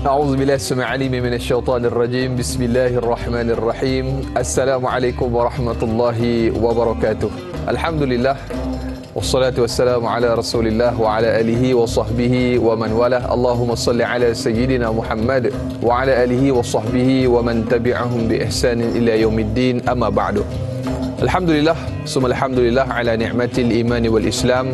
A'udzubillahi as-sami'il 'alim minasyaitonir rajim. Bismillahirrahmanirrahim. Assalamualaikum warahmatullahi wabarakatuh. Alhamdulillah wassalatu wassalamu ala Rasulillah wa ala alihi wa sahbihi wa man walah. Allahumma salli ala sayyidina Muhammad wa ala alihi wa sahbihi wa man tabi'ahum bi ihsanin ila yaumiddin. Amma ba'du. Alhamdulillah, summa alhamdulillah ala ni'matil imani wal Islam.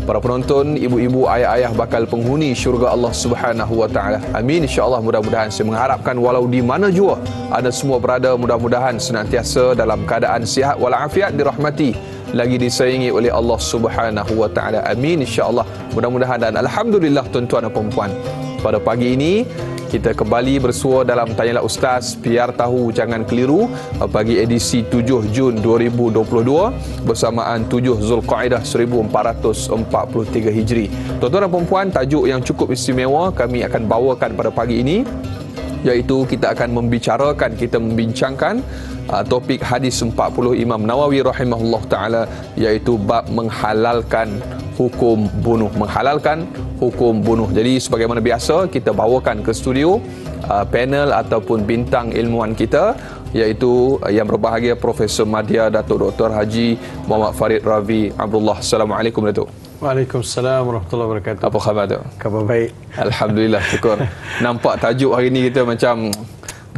Para penonton, ibu-ibu, ayah-ayah bakal penghuni syurga Allah Subhanahu wa taala. Amin insya-Allah. Mudah-mudahan saya mengharapkan walau di mana jua anda semua berada, mudah-mudahan senantiasa dalam keadaan sihat walafiat, dirahmati lagi disayangi oleh Allah Subhanahu wa taala. Amin insya-Allah. Mudah-mudahan. Dan alhamdulillah tuan-tuan dan puan-puan, pada pagi ini kita kembali bersua dalam Tanyalah Ustaz, biar tahu jangan keliru, bagi edisi 7 Jun 2022 bersamaan 7 Zulqaidah 1443 Hijri. Tuan-tuan dan puan-puan, tajuk yang cukup istimewa kami akan bawakan pada pagi ini, iaitu kita akan membincangkan topik hadis 40 Imam Nawawi rahimahullah ta'ala, iaitu bab menghalalkan hukum bunuh. Jadi sebagaimana biasa, kita bawakan ke studio panel ataupun bintang ilmuwan kita, iaitu yang berbahagia Profesor Madya Datuk Dr. Haji Muhammad Farid Ravi Abdullah. Assalamualaikum Datuk. Waalaikumsalam warahmatullahi wabarakatuh. Apa khabar Datuk? Khabar baik. Alhamdulillah, syukur. Nampak tajuk hari ni kita macam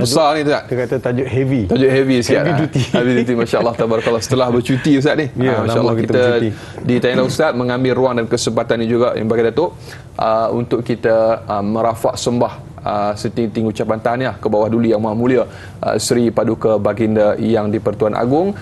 besar ni tak? Dia kata tajuk heavy. Tajuk heavy sikit. Heavy duty. Heavy duty, masya-Allah, tabarakallah. Setelah bercuti Ustaz ni. Ya, masya-Allah, kita di Tanyalah Ustaz mengambil ruang dan kesempatan ini juga yang bagi Datuk untuk kita merafak sembah setinggi-tinggi ucapan tahniah ke bawah Duli Yang Maha Mulia Seri Paduka Baginda Yang di-Pertuan Agong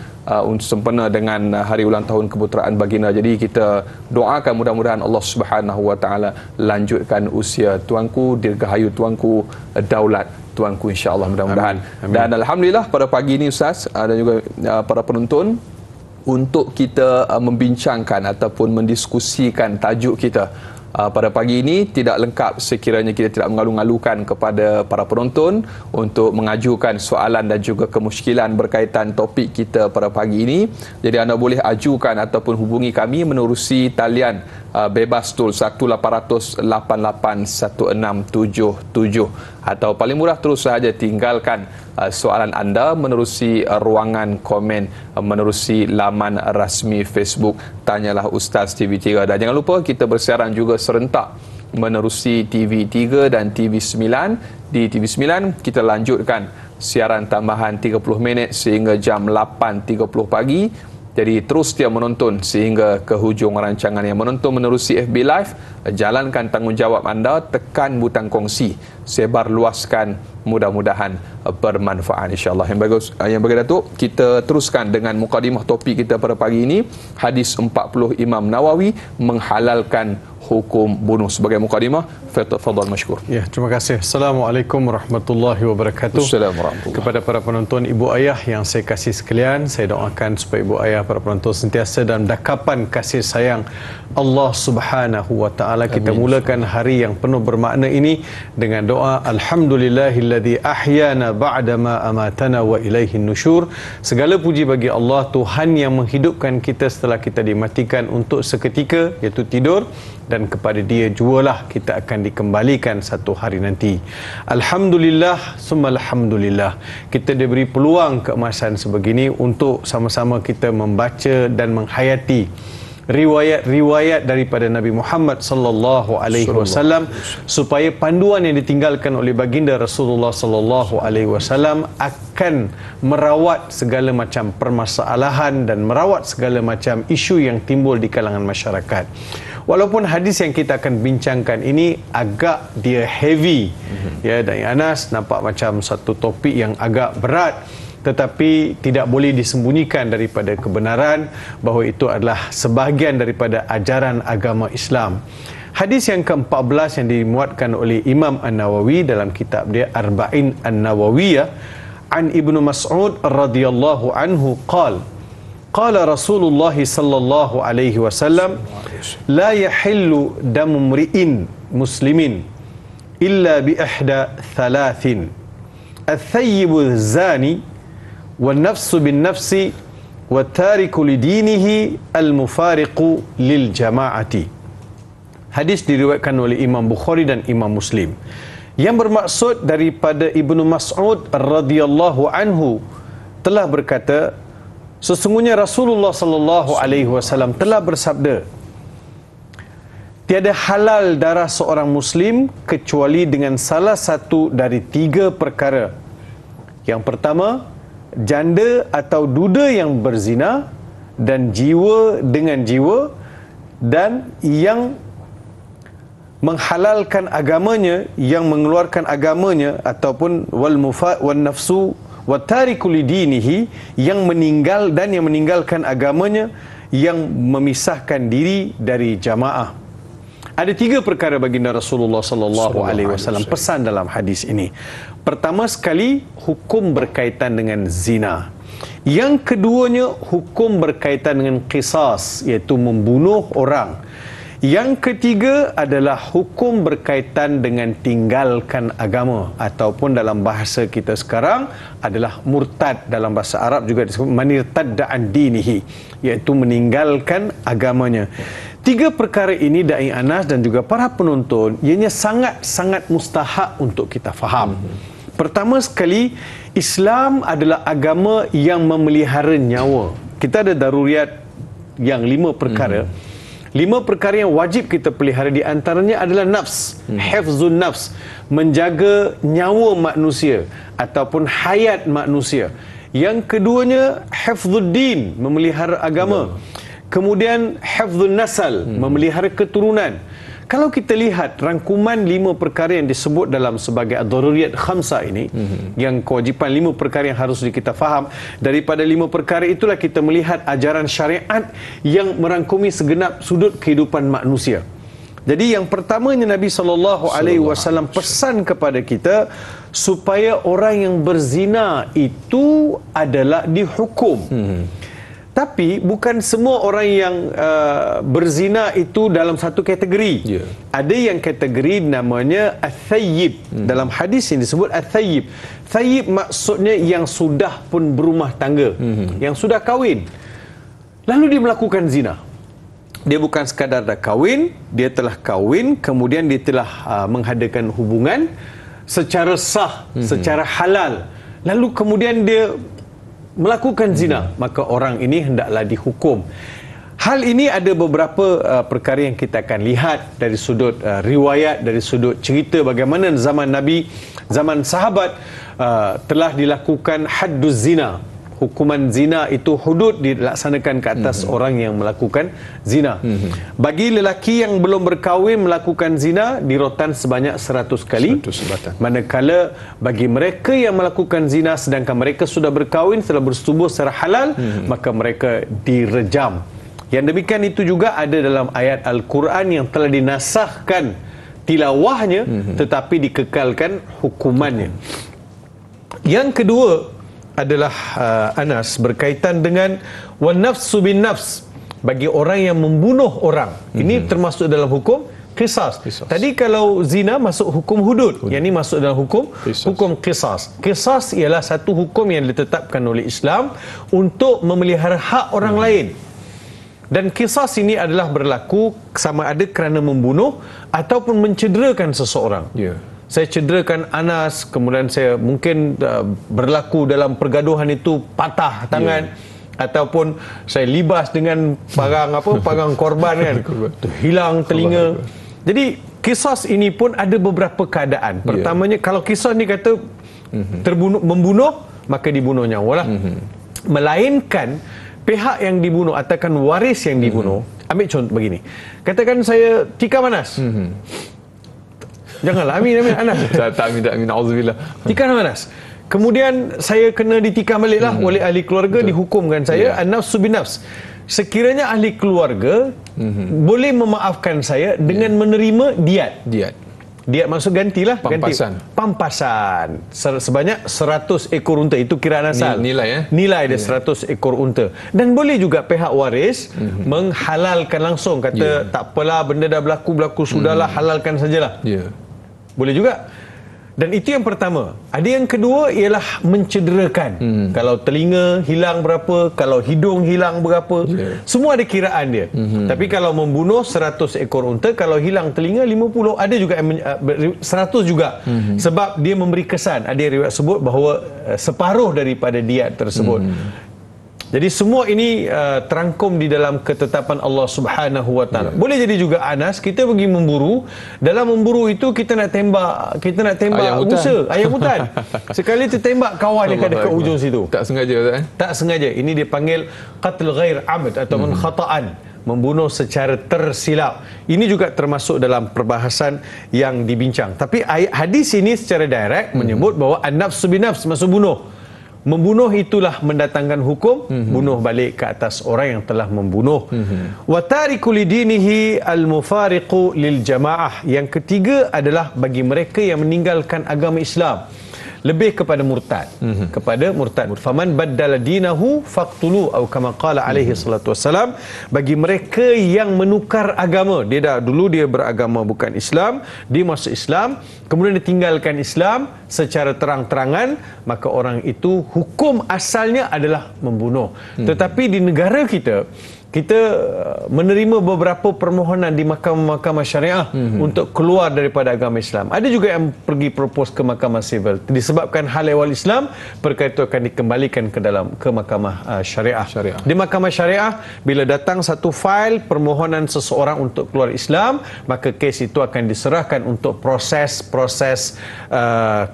sempena dengan hari ulang tahun keputeraan baginda. Jadi kita doakan mudah-mudahan Allah Subhanahu wa taala lanjutkan usia tuanku, dirgahayu tuanku, daulat tuanku, insya-Allah, mudah-mudahan. Dan alhamdulillah pada pagi ini Ustaz dan juga para penonton, untuk kita membincangkan ataupun mendiskusikan tajuk kita pada pagi ini tidak lengkap sekiranya kita tidak mengalu-alukan kepada para penonton untuk mengajukan soalan dan juga kemusykilan berkaitan topik kita pada pagi ini. Jadi anda boleh ajukan ataupun hubungi kami menerusi talian bebas tool 1-800-88-1677, atau paling mudah terus sahaja tinggalkan soalan anda menerusi ruangan komen menerusi laman rasmi Facebook Tanyalah Ustaz TV3. Dan jangan lupa kita bersiaran juga serentak menerusi TV3 dan TV9. Di TV9 kita lanjutkan siaran tambahan 30 minit sehingga jam 8.30 pagi. Jadi terus dia menonton sehingga ke hujung rancangan. Yang menonton menerusi FB Live, jalankan tanggungjawab anda, tekan butang kongsi, sebar luaskan, mudah-mudahan bermanfaat insya-Allah. Yang bagi Datuk, kita teruskan dengan mukadimah topik kita pada pagi ini, hadis 40 Imam Nawawi menghalalkan hukum bunuh. Sebagai mukadimah, fadhal masykur. Ya, terima kasih. Assalamualaikum warahmatullahi wabarakatuh. Assalamualaikum. Kepada para penonton, ibu ayah yang saya kasih sekalian, saya doakan supaya ibu ayah, para penonton sentiasa dalam dakapan kasih sayang Allah Subhanahu wa taala. Kita mulakan hari yang penuh bermakna ini dengan doa alhamdulillahilladzi ahyana ba'dama amatana wa ilaihin nusyur. Segala puji bagi Allah, Tuhan yang menghidupkan kita setelah kita dimatikan untuk seketika, iaitu tidur, dan kepada Dia jualah kita akan dikembalikan satu hari nanti. Alhamdulillah summa alhamdulillah, kita diberi peluang keemasan sebegini untuk sama-sama kita membaca dan menghayati riwayat-riwayat daripada Nabi Muhammad sallallahu alaihi wasallam, supaya panduan yang ditinggalkan oleh baginda Rasulullah sallallahu alaihi wasallam akan merawat segala macam permasalahan dan merawat segala macam isu yang timbul di kalangan masyarakat. Walaupun hadis yang kita akan bincangkan ini agak dia heavy, ya, dan Anas nampak macam satu topik yang agak berat, tetapi tidak boleh disembunyikan daripada kebenaran bahawa itu adalah sebahagian daripada ajaran agama Islam. Hadis yang ke-14 yang dimuatkan oleh Imam An-Nawawi dalam kitab dia Arba'in An-Nawawiyah, an Ibnu Mas'ud radhiyallahu anhu qala qala Rasulullah sallallahu alaihi wasallam la yahillu damu mri'in muslimin illa bi ihda thalathin al-thayyibu zani wal nafsu bin nafsi wa tariku lidinihi al-mufariqu lil jama'ati. Hadis diriwayatkan oleh Imam Bukhari dan Imam Muslim. Yang bermaksud daripada Ibnu Mas'ud radhiyallahu anhu telah berkata, sesungguhnya Rasulullah sallallahu alaihi wasallam telah bersabda, tiada halal darah seorang muslim kecuali dengan salah satu dari 3 perkara. Yang pertama, janda atau duda yang berzina, dan jiwa dengan jiwa, dan yang menghalalkan agamanya, yang mengeluarkan agamanya, ataupun wal nafsu wa tariku lidinihi, yang meninggal dan yang meninggalkan agamanya, yang memisahkan diri dari jamaah. Ada 3 perkara baginda Rasulullah sallallahu alaihi wasallam pesan dalam hadis ini. Pertama sekali, hukum berkaitan dengan zina. Yang keduanya, hukum berkaitan dengan qisas, iaitu membunuh orang. Yang ketiga adalah hukum berkaitan dengan tinggalkan agama, ataupun dalam bahasa kita sekarang adalah murtad. Dalam bahasa Arab juga disebut manirtadda an dinihi, iaitu meninggalkan agamanya. 3 perkara ini Da'i Anas dan juga para penonton, ianya sangat-sangat mustahak untuk kita faham. Pertama sekali, Islam adalah agama yang memelihara nyawa. Kita ada daruriat yang 5 perkara. 5 perkara yang wajib kita pelihara, di antaranya adalah nafs, hifzun nafs, menjaga nyawa manusia ataupun hayat manusia. Yang keduanya, hifzuddin, memelihara agama. Kemudian hifzun nasal, memelihara keturunan. Kalau kita lihat rangkuman 5 perkara yang disebut dalam sebagai ad-daruriyat khamsah ini, yang kewajipan 5 perkara yang harus kita faham, daripada 5 perkara itulah kita melihat ajaran syariat yang merangkumi segenap sudut kehidupan manusia. Jadi yang pertamanya Nabi SAW pesan kepada kita supaya orang yang berzina itu adalah dihukum. Tapi bukan semua orang yang berzina itu dalam satu kategori. Ada yang kategori namanya al-thayyib. Dalam hadis ini disebut al-thayyib. Thayyib maksudnya yang sudah pun berumah tangga, yang sudah kahwin, lalu dia melakukan zina. Dia bukan sekadar dah kahwin, dia telah kahwin, kemudian dia telah mengadakan hubungan secara sah, secara halal, lalu kemudian dia melakukan zina, maka orang ini hendaklah dihukum. Hal ini ada beberapa perkara yang kita akan lihat dari sudut riwayat, dari sudut cerita bagaimana zaman Nabi, zaman sahabat telah dilakukan hadduz zina. Hukuman zina itu hudud dilaksanakan ke atas orang yang melakukan zina. Bagi lelaki yang belum berkahwin melakukan zina, dirotan sebanyak 100 kali. 100 sebatan. Manakala bagi mereka yang melakukan zina sedangkan mereka sudah berkahwin, telah bersetubuh secara halal, maka mereka direjam. Yang demikian itu juga ada dalam ayat Al-Quran yang telah dinasahkan tilawahnya, tetapi dikekalkan hukumannya. Yang kedua adalah Anas, berkaitan dengan wan nafsu bin nafs, bagi orang yang membunuh orang. Ini termasuk dalam hukum qisas. Tadi kalau zina masuk hukum hudud, yang ini masuk dalam hukum qisas. Qisas ialah satu hukum yang ditetapkan oleh Islam untuk memelihara hak orang lain. Dan qisas ini adalah berlaku sama ada kerana membunuh ataupun mencederakan seseorang. Saya cederakan Anas, kemudian saya mungkin berlaku dalam pergaduhan itu patah tangan, ataupun saya libas dengan parang korban kan, hilang telinga. Jadi qisas ini pun ada beberapa keadaan. Pertamanya, kalau qisas ni kata membunuh, maka dibunuh nyawa lah. Melainkan pihak yang dibunuh atakan waris yang dibunuh. Ambil contoh begini, katakan saya tikam Anas. Janganlah, amin Anas. Tak amin, auzubillah. Tikam Anas. Kemudian saya kena ditikam balik lah oleh ahli keluarga, dihukumkan saya an-nafsu bin nafs. Sekiranya ahli keluarga boleh memaafkan saya dengan menerima diat maksud gantilah, pampasan sebanyak 100 ekor unta. Itu kiraan asal nilai dia 100 ekor unta. Dan boleh juga pihak waris menghalalkan langsung, kata tak apalah, benda dah berlaku sudahlah, halalkan sajalah. Boleh juga. Dan itu yang pertama. Ada yang kedua ialah mencederakan. Kalau telinga hilang berapa, kalau hidung hilang berapa, semua ada kiraan dia. Tapi kalau membunuh 100 ekor unta, kalau hilang telinga 50, ada juga 100 juga. Sebab dia memberi kesan. Ada yang riwayat sebut bahawa separuh daripada diat tersebut. Jadi semua ini terangkum di dalam ketetapan Allah Subhanahu Wa Taala. Boleh jadi juga, Anas, kita pergi memburu. Dalam memburu itu kita nak tembak busa, ayam hutan. Sekali tertembak kawan yang ada kat ujung situ. Tak sengaja, kan? Tak sengaja. Ini dipanggil qatl ghair amd ataupun khata'an, membunuh secara tersilap. Ini juga termasuk dalam perbahasan yang dibincang. Tapi hadis ini secara direct menyebut bahawa an-nafsu binafs, maksud bunuh. Membunuh itulah mendatangkan hukum, bunuh balik ke atas orang yang telah membunuh. Wa tariku lidinihi al-mufariqu lil jamaah. Yang ketiga adalah bagi mereka yang meninggalkan agama Islam, lebih kepada murtad, kepada murtad. Faman baddala dinahu faqtulu, atau kama qala alaihi salatu wassalam, bagi mereka yang menukar agama. Dia beragama bukan Islam, dia masuk Islam, kemudian dia tinggalkan Islam secara terang-terangan, maka orang itu hukum asalnya adalah membunuh. Tetapi di negara kita menerima beberapa permohonan di mahkamah syariah untuk keluar daripada agama Islam. Ada juga yang pergi propose ke mahkamah sivil. Disebabkan hal ehwal Islam, perkara itu akan dikembalikan ke mahkamah syariah. Di mahkamah syariah, bila datang satu fail permohonan seseorang untuk keluar Islam, maka kes itu akan diserahkan untuk proses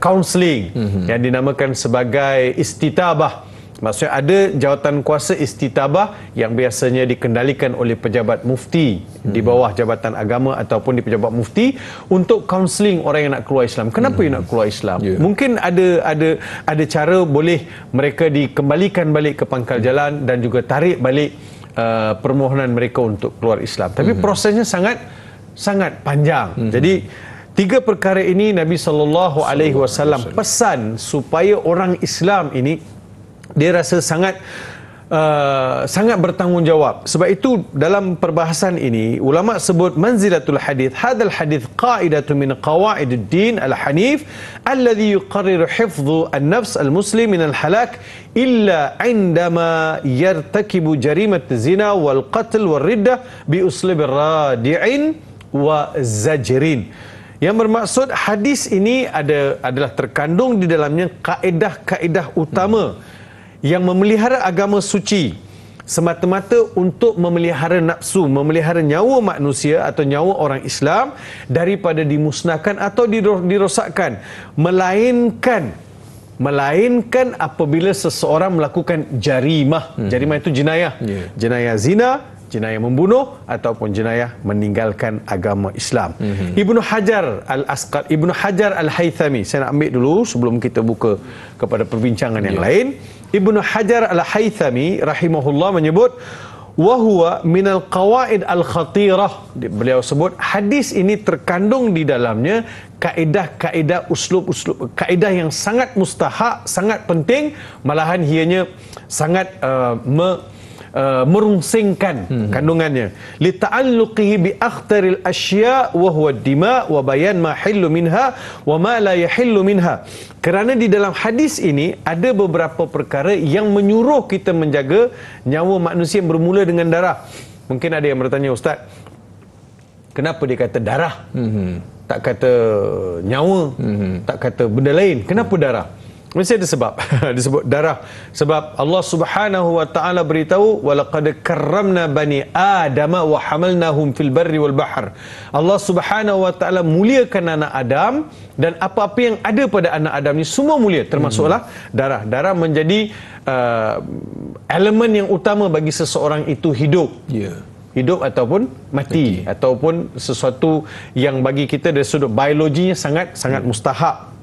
counselling yang dinamakan sebagai istitabah. Maksudnya ada jawatan kuasa istitabah yang biasanya dikendalikan oleh pejabat mufti di bawah jabatan agama ataupun di pejabat mufti untuk kaunseling orang yang nak keluar Islam. Kenapa dia nak keluar Islam? Mungkin ada cara boleh mereka dikembalikan balik ke pangkal jalan dan juga tarik balik permohonan mereka untuk keluar Islam. Tapi prosesnya sangat panjang. Jadi 3 perkara ini Nabi SAW pesan supaya orang Islam ini dia rasa sangat bertanggungjawab. Sebab itu dalam perbahasan ini ulama sebut manzilatul hadith, hadzal hadith qaidatun min qawaidid din al-hanif alladhi yuqarriru hifdhu an-nafs al-muslim min al-halak illa indama yartakibu jarimat zina wal qatl wal riddah bi uslub radi'in wa zajrin. Yang bermaksud hadis ini adalah terkandung di dalamnya kaedah-kaedah utama yang memelihara agama suci semata-mata untuk memelihara nafsu, memelihara nyawa manusia atau nyawa orang Islam daripada dimusnahkan atau dirosakkan, melainkan apabila seseorang melakukan jarimah. Jarimah itu jenayah. Jenayah zina, jenayah membunuh ataupun jenayah meninggalkan agama Islam. Ibnu Hajar Al-Haythami, saya nak ambil dulu sebelum kita buka kepada perbincangan yang lain. Ibnu Hajar Al-Haythami rahimahullah menyebut wahuwa minal qawaid al-khatirah. Beliau sebut hadis ini terkandung di dalamnya kaedah-kaedah uslub-uslub, kaedah yang sangat mustahak, sangat penting, malahan ianya sangat merungsingkan kandungannya. Li ta'alluqihi bi akhtaril asya' wa huwa ad-dima' wa bayan ma hillu minha wa ma la yahillu minha. Kerana di dalam hadis ini ada beberapa perkara yang menyuruh kita menjaga nyawa manusia yang bermula dengan darah. Mungkin ada yang bertanya, Ustaz, kenapa dia kata darah? Tak kata nyawa, tak kata benda lain. Kenapa darah? Mesti ada sebab. Disebut darah. Sebab Allah Subhanahu Wa Taala beritahu, walaqad karramna bani Adam wa hamalnahum fil barri wal bahr. Allah Subhanahu Wa Taala muliakan anak Adam, dan apa-apa yang ada pada anak Adam ni semua mulia, termasuklah darah. Darah menjadi elemen yang utama bagi seseorang itu hidup. Hidup ataupun mati. Ataupun sesuatu yang bagi kita dari sudut biologinya sangat mustahak.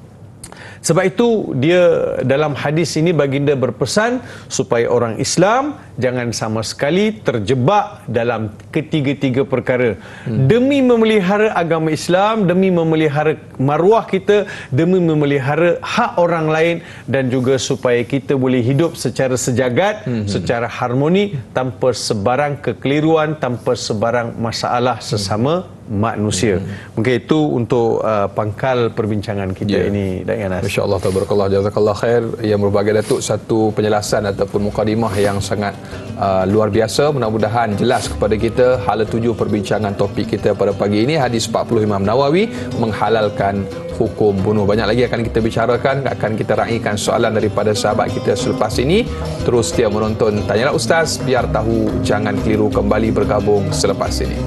Sebab itu dia dalam hadis ini baginda berpesan supaya orang Islam jangan sama sekali terjebak dalam ketiga-tiga perkara. Demi memelihara agama Islam, demi memelihara maruah kita, demi memelihara hak orang lain, dan juga supaya kita boleh hidup secara sejagat, secara harmoni, tanpa sebarang kekeliruan, tanpa sebarang masalah sesama manusia. Mungkin itu untuk pangkal perbincangan kita ini, Datuk Anas. Masya-Allah, tabarakallah, jazakallah khair. Yang merupakan Datuk satu penjelasan ataupun mukadimah yang sangat luar biasa. Mudah-mudahan jelas kepada kita hala tuju perbincangan topik kita pada pagi ini, hadis 40 Imam Nawawi menghalalkan hukum bunuh. Banyak lagi akan kita bicarakan, akan kita raikan soalan daripada sahabat kita selepas ini. Terus setia menonton Tanyalah Ustaz, biar tahu, jangan keliru, kembali bergabung selepas ini.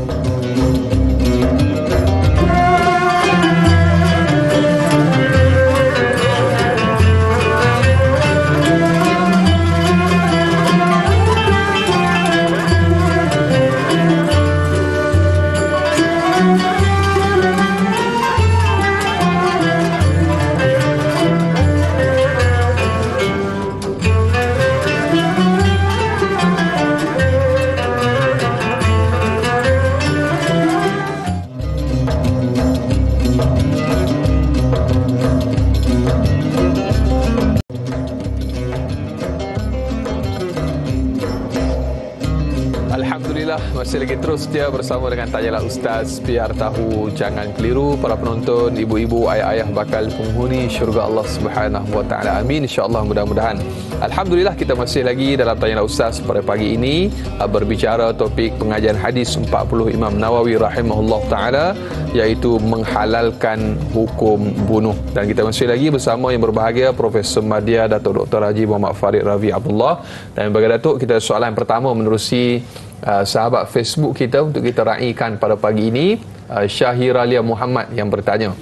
Masih lagi terus setia bersama dengan Tanyalah Ustaz, biar tahu, jangan keliru. Para penonton, ibu-ibu, ayah-ayah bakal penghuni syurga Allah Subhanahu wa taala. Amin, insya-Allah, mudah-mudahan. Alhamdulillah, kita masih lagi dalam Tanyalah Ustaz pada pagi ini berbicara topik pengajian hadis 40 Imam Nawawi rahimahullah taala, iaitu menghalalkan hukum bunuh. Dan kita masih lagi bersama yang berbahagia Profesor Madya Datuk Dr. Haji Muhammad Farid Ravi Abdullah. Dan bagi Datuk, kita soalan pertama menerusi sahabat Facebook kita untuk kita raikan pada pagi ini. Syahiralia Muhammad yang bertanya.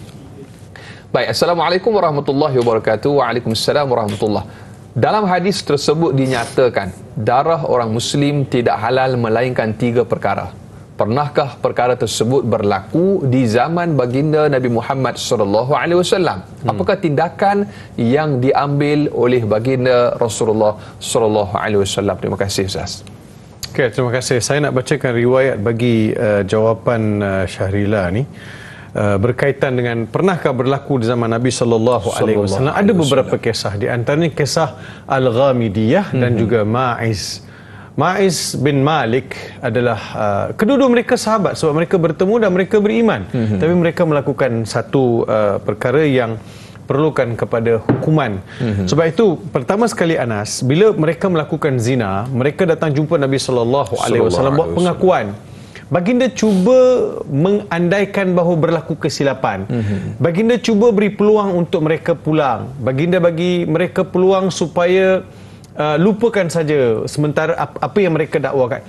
Baik, Assalamualaikum warahmatullahi wabarakatuh. Waalaikumsalam warahmatullahi. Dalam hadis tersebut dinyatakan darah orang Muslim tidak halal melainkan 3 perkara. Pernahkah perkara tersebut berlaku di zaman baginda Nabi Muhammad SAW? Apakah tindakan yang diambil oleh baginda Rasulullah SAW? Terima kasih, Ustaz. Okay, terima kasih. Saya nak bacakan riwayat bagi jawapan Syahrila ni berkaitan dengan pernahkah berlaku di zaman Nabi sallallahu alaihi wasallam. Ada beberapa kisah, di antaranya kisah Al-Ghamidiyah dan juga Ma'iz. Ma'iz bin Malik adalah kedua-dua mereka sahabat sebab mereka bertemu dan mereka beriman. Tapi mereka melakukan satu perkara yang perlukan kepada hukuman. Sebab itu pertama sekali, Anas, bila mereka melakukan zina, mereka datang jumpa Nabi sallallahu alaihi wasallam buat pengakuan. Baginda cuba mengandaikan bahawa berlaku kesilapan. Baginda cuba beri peluang untuk mereka pulang. Baginda bagi mereka peluang supaya lupakan saja sementara apa yang mereka dakwakan.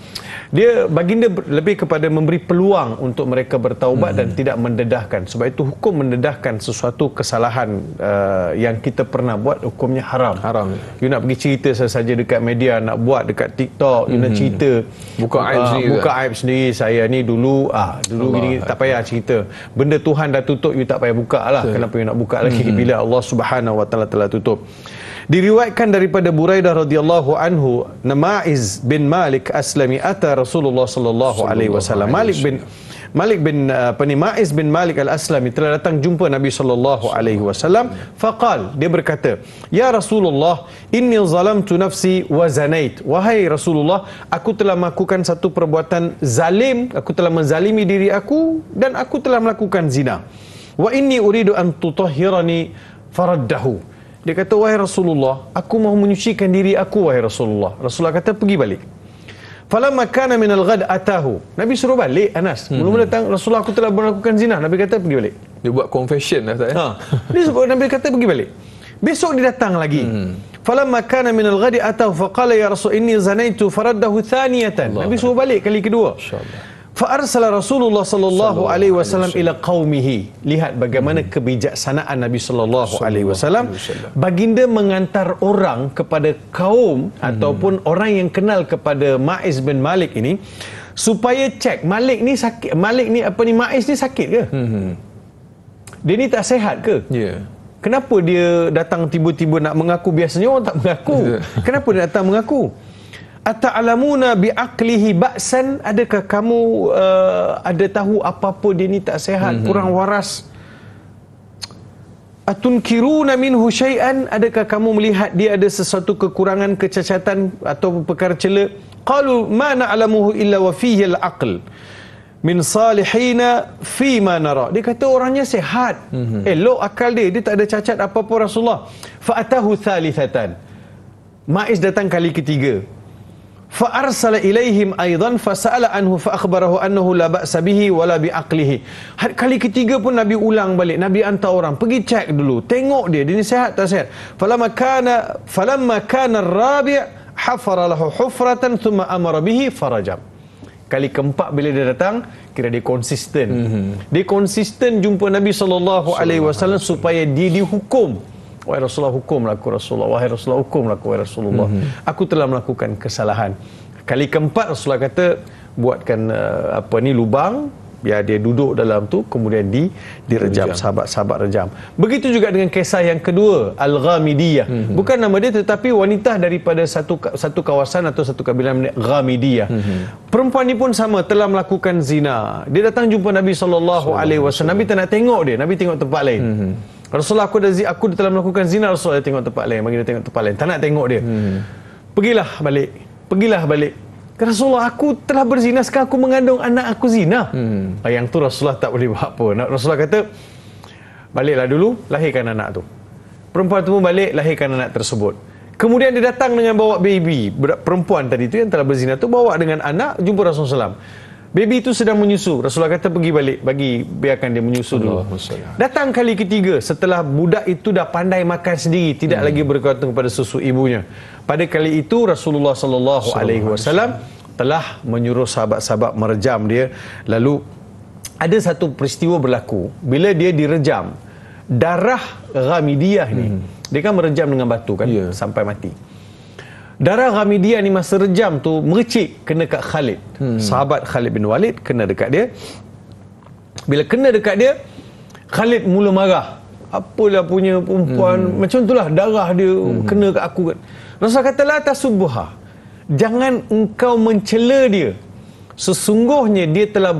Baginda lebih kepada memberi peluang untuk mereka bertaubat dan tidak mendedahkan. Sebab itu hukum mendedahkan sesuatu kesalahan yang kita pernah buat, hukumnya haram. You nak pergi cerita saja dekat media, nak buat dekat TikTok, you nak cerita buka aib sendiri, saya ni dulu gini, tak payah cerita. Benda Tuhan dah tutup, you tak payah buka lah. Kenapa you nak buka lagi bila Allah Subhanahu wa taala telah tutup? Diriwayatkan daripada Buraidah radhiyallahu anhu, Ma'iz bin Malik Aslami ata Rasulullah sallallahu alaihi wasallam. Ma'iz bin Malik Al-Aslami telah datang jumpa Nabi sallallahu alaihi wasallam. Faqal, dia berkata, "Ya Rasulullah, inni zalamtu nafsi wa zanait." Wahai Rasulullah, aku telah melakukan satu perbuatan zalim, aku telah menzalimi diri aku dan aku telah melakukan zina. Wa inni uridu an tutahhirani faraddahu. Dia kata, wahai Rasulullah, aku mahu menyucikan diri aku, wahai Rasulullah. Rasulullah kata, pergi balik. Falamma kana minal ghad atahu. Nabi suruh balik, Anas. Mula-mula datang, Rasulullah, aku telah melakukan zina. Nabi kata, pergi balik. Dia buat confession lah, Dia sebut, Nabi kata, pergi balik. Besok dia datang lagi. Falamma kana minal ghad atahu faqala ya Rasul inni zanaitu faraddahu thaniyatan. Nabi suruh balik kali kedua. Masyaallah. Fa'arsala Rasulullah sallallahu alaihi wasallam ila qaumihi. Lihat bagaimana kebijaksanaan Nabi sallallahu alaihi wasallam. Baginda mengantar orang kepada kaum ataupun orang yang kenal kepada Ma'iz bin Malik ini supaya cek Malik ni sakit, Ma'iz ni sakit ke? Dia ni tak sihat ke? Kenapa dia datang tiba-tiba nak mengaku? Biasanya orang tak mengaku. Kenapa dia datang mengaku? Ata'lamuna bi'aqlihi ba'san, adakah kamu ada tahu apa-apa dia ni tak sihat, kurang waras? Atunkiruna minhu syai'an, adakah kamu melihat dia ada sesuatu kekurangan, kecacatan atau perkara cela? Qalu ma na'lamuhu illa wa fihi al-aql. min salihina fi ma nara. Dia kata orangnya sihat, elok akal dia tak ada cacat apa-apa Rasulullah. Fa atahu thalithatan. Maiz datang kali ketiga. Fa arsala ilaihim aidan fa sa'ala anhu fa akhbarahu annahu la ba'sa bihi wala bi aqlihi. Kali ketiga pun Nabi ulang balik. Nabi hantar orang pergi cek dulu, tengok dia ni sihat tak sihat. Falamma kana ar-rabi' hafara lahu hufratan thumma amara bihi farajam. Kali keempat bila dia datang, kira dia konsisten. Dia konsisten jumpa Nabi SAW supaya dia dihukum. Wahai Rasulullah, hukumlah aku Rasulullah. Wahai Rasulullah, hukumlah aku wahai Rasulullah. Aku telah melakukan kesalahan. Kali keempat Rasulullah kata, buatkan lubang, biar dia duduk dalam tu, kemudian direjam. Sahabat-sahabat rejam. Begitu juga dengan kisah yang kedua, Al-Ghamidiyah. Bukan nama dia, tetapi wanita daripada satu kawasan atau satu kabilah Ghamidiyah. Perempuan ni pun sama, telah melakukan zina. Dia datang jumpa Nabi SAW. Nabi tak nak tengok dia, Nabi tengok tempat lain. Rasulullah, aku telah melakukan zina. Rasulullah tengok tempat lain, bagi dia tengok tempat lain, tak nak tengok dia. Pergilah balik. Rasulullah, aku telah berzina, sekarang aku mengandung anak aku zina. Yang tu Rasulullah tak boleh buat apa. Rasulullah kata, baliklah dulu, lahirkan anak tu. Perempuan tu pun balik, lahirkan anak tersebut. Kemudian dia datang dengan bawa baby. Perempuan tadi tu yang telah berzina tu bawa dengan anak, jumpa Rasulullah SAW. Baby itu sedang menyusu. Rasulullah kata pergi balik, biarkan dia menyusu dulu. Datang kali ketiga setelah budak itu dah pandai makan sendiri, tidak lagi bergantung kepada susu ibunya. Pada kali itu Rasulullah SAW telah menyuruh sahabat-sahabat merejam dia. Lalu ada satu peristiwa berlaku bila dia direjam. Darah Ghamidiyah ni, dia kan merejam dengan batu kan, sampai mati. Darah Ghamidiyah ni masa rejam tu mercik kena kat Khalid. Sahabat Khalid bin Walid kena dekat dia. Bila kena dekat dia, Khalid mula marah. Apalah punya perempuan macam itulah, darah dia kena kat aku. Rasulullah kata, la tasubbuha. Jangan engkau mencela dia. Sesungguhnya dia telah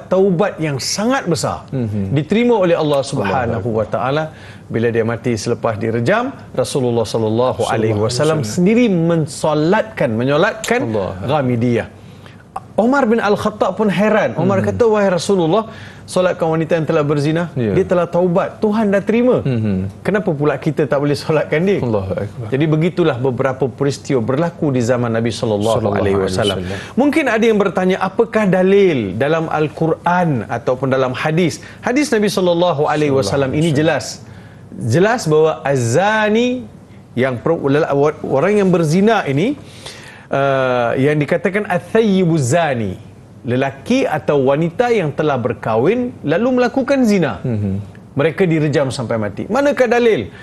taubat yang sangat besar, diterima oleh Allah Subhanahu wa taala. Bila dia mati selepas direjam, Rasulullah SAW sendiri menyolatkan Ghamidiyah. Umar bin Al-Khattab pun heran. Umar kata, wahai Rasulullah, solatkan wanita yang telah berzina, dia telah taubat, Tuhan dah terima. Kenapa pula kita tak boleh solatkan dia? Jadi begitulah beberapa peristiwa berlaku di zaman Nabi SAW. Mungkin ada yang bertanya, apakah dalil dalam Al-Quran ataupun dalam hadis Nabi SAW ini jelas bahawa azani, yang orang yang berzina ini, yang dikatakan athayyibuz zani, lelaki atau wanita yang telah berkahwin lalu melakukan zina, mereka direjam sampai mati. Manakah dalil?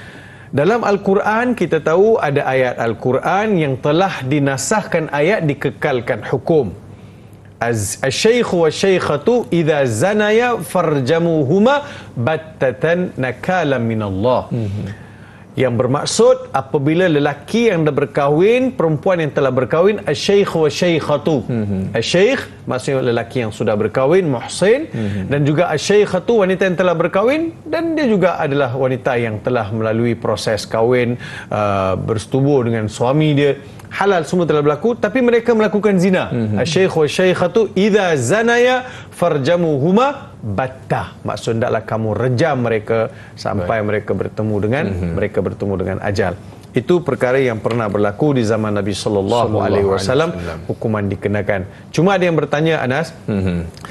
Dalam Al-Quran kita tahu ada ayat Al-Quran yang telah dinasahkan ayat dikekalkan hukum. Asy-syaikhu wasy-syaikhatu idza zanaya farjamuhuma battatan nakalan minallah. Yang bermaksud apabila lelaki yang dah berkahwin, perempuan yang telah berkahwin, asy-syaikhu wasy-syaikhatu. Asy-syaikh maksudnya lelaki yang sudah berkahwin, muhsin, dan juga asy-syaikhatu wanita yang telah berkahwin, dan dia juga adalah wanita yang telah melalui proses kahwin, bersetubuh dengan suami dia. Halal semua telah berlaku, tapi mereka melakukan zina. Asy-syaikh wa asy-syaikhatu idza zanaya farjamuhuma battah. Maksud hendaklah kamu rejam mereka sampai mereka bertemu dengan ajal. Itu perkara yang pernah berlaku di zaman Nabi sallallahu alaihi wasallam, hukuman dikenakan. Cuma ada yang bertanya, Anas,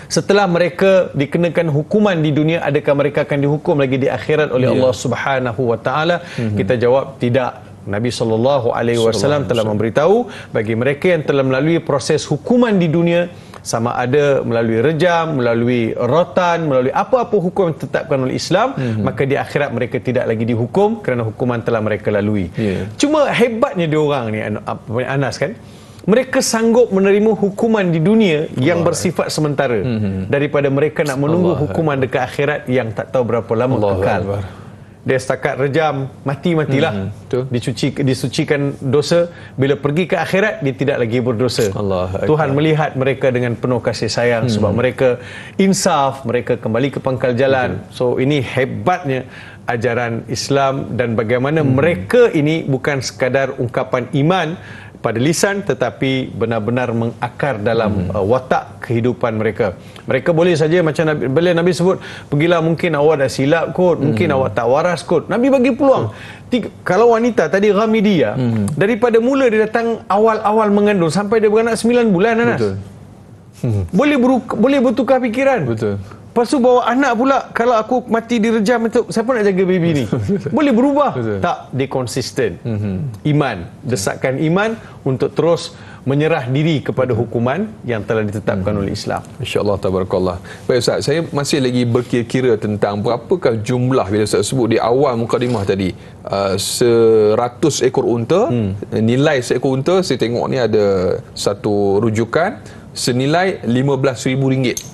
setelah mereka dikenakan hukuman di dunia, adakah mereka akan dihukum lagi di akhirat oleh Allah Subhanahu wa taala? Kita jawab tidak. Nabi SAW telah memberitahu bagi mereka yang telah melalui proses hukuman di dunia, sama ada melalui rejam, melalui rotan, melalui apa-apa hukum yang ditetapkan oleh Islam, maka di akhirat mereka tidak lagi dihukum kerana hukuman telah mereka lalui. Cuma hebatnya diorang ni, Anas, kan, mereka sanggup menerima hukuman di dunia yang bersifat sementara daripada mereka nak menunggu hukuman dekat akhirat yang tak tahu berapa lama kekal. Dia setakat rejam, matilah. Disucikan dosa. Bila pergi ke akhirat, dia tidak lagi berdosa. Tuhan melihat mereka dengan penuh kasih sayang, sebab mereka insaf, mereka kembali ke pangkal jalan. So ini hebatnya ajaran Islam, dan bagaimana mereka ini bukan sekadar ungkapan iman pada lisan tetapi benar-benar mengakar dalam watak kehidupan mereka. Mereka boleh saja macam Nabi sebut, pergilah mungkin awak dah silap kot, mungkin awak tak waras kot. Nabi bagi peluang. Kalau wanita tadi Ghamidia, daripada mula dia datang awal-awal mengandung sampai dia beranak 9 bulan, Anas. Betul. Boleh bertukar fikiran. Betul. Lepas tu bawa anak pula, kalau aku mati direjam, siapa nak jaga baby ni? Boleh berubah. Betul. Tak, dia konsisten. Iman, desakan iman untuk terus menyerah diri kepada hukuman yang telah ditetapkan oleh Islam. InsyaAllah, tabarakallah. Baik Ustaz, saya masih lagi berkira-kira tentang berapakah jumlah, bila Ustaz sebut di awal mukadimah tadi, 100 ekor unta, nilai seekor unta saya tengok ni ada satu rujukan senilai RM15,000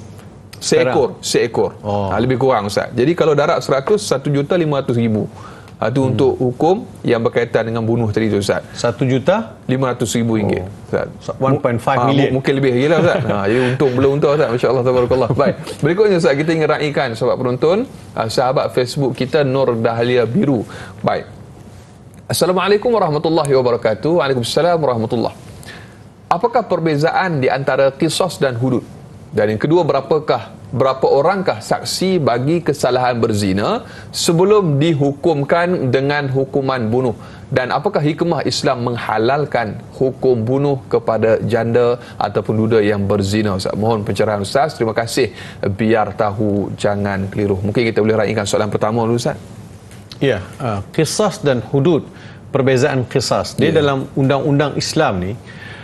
seekor. Lebih kurang Ustaz. Jadi kalau darat 100, RM1,500,000. Itu untuk hukum yang berkaitan dengan bunuh tadi tu Ustaz. RM1,500,000. Ustaz. 1.5 million. Mungkin lebih lagi lah Ustaz. Jadi untung bela unta Ustaz. Masya-Allah, tabarakallah. Baik. Berikutnya Ustaz, kita ingin raikan sahabat penonton, sahabat Facebook kita Nur Dahlia Biru. Baik. Assalamualaikum warahmatullahi wabarakatuh. Waalaikumsalam warahmatullahi. Apakah perbezaan di antara qisas dan hudud? Dan yang kedua, berapa orangkah saksi bagi kesalahan berzina sebelum dihukumkan dengan hukuman bunuh? Dan apakah hikmah Islam menghalalkan hukum bunuh kepada janda ataupun duda yang berzina? Ustaz, mohon pencerahan Ustaz. Terima kasih. Biar tahu jangan keliru. Mungkin kita boleh raikan soalan pertama dulu Ustaz. Ya, qisas dan hudud. Perbezaan qisas. Dia dalam undang-undang Islam ni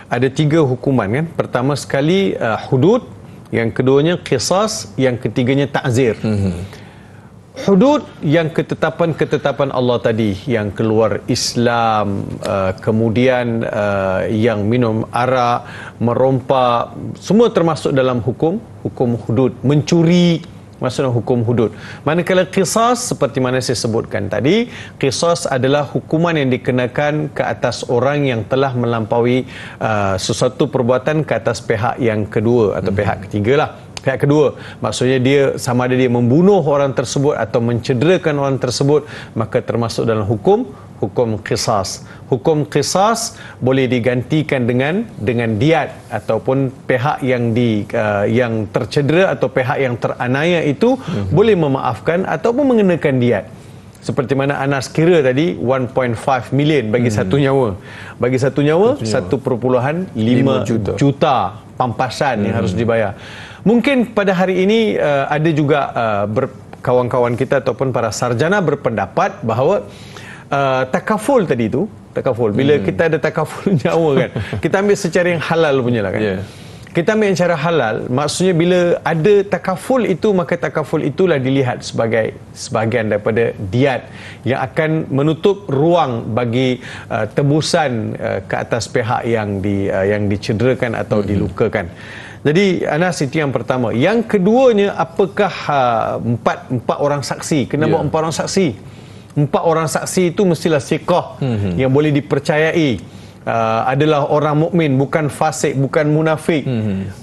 ada 3 hukuman kan. Pertama sekali hudud, yang keduanya qisas, yang ketiganya ta'zir. Hudud yang ketetapan-ketetapan Allah tadi, yang keluar Islam, kemudian yang minum arak, merompak, semua termasuk dalam hukum hudud. Mencuri masuk dalam hukum hudud. Manakala qisas, seperti mana saya sebutkan tadi, qisas adalah hukuman yang dikenakan ke atas orang yang telah melampaui sesuatu perbuatan ke atas pihak yang kedua atau pihak ketiga lah. Pihak kedua, maksudnya dia sama ada dia membunuh orang tersebut atau mencederakan orang tersebut, maka termasuk dalam hukum qisas. Hukum qisas boleh digantikan dengan diat, ataupun pihak yang tercedera atau pihak yang teranaya itu boleh memaafkan ataupun mengenakan diat. Seperti mana Anas kira tadi, 1.5 million bagi satu nyawa. Bagi satu nyawa 1.5 juta pampasan yang harus dibayar. Mungkin pada hari ini ada juga kawan-kawan kita ataupun para sarjana berpendapat bahawa takaful tadi tu, bila kita ada takaful nyawa kan, kita ambil secara yang halal punya lah kan. Kita ambil cara halal, maksudnya bila ada takaful itu, maka takaful itulah dilihat sebagai sebahagian daripada diat yang akan menutup ruang bagi tebusan ke atas pihak yang dicederakan atau dilukakan. Jadi Anas, itu yang pertama. Yang keduanya, apakah empat orang saksi? Kena bawa 4 orang saksi. 4 orang saksi itu mestilah siqah, yang boleh dipercayai. Adalah orang mukmin, bukan fasik, bukan munafik,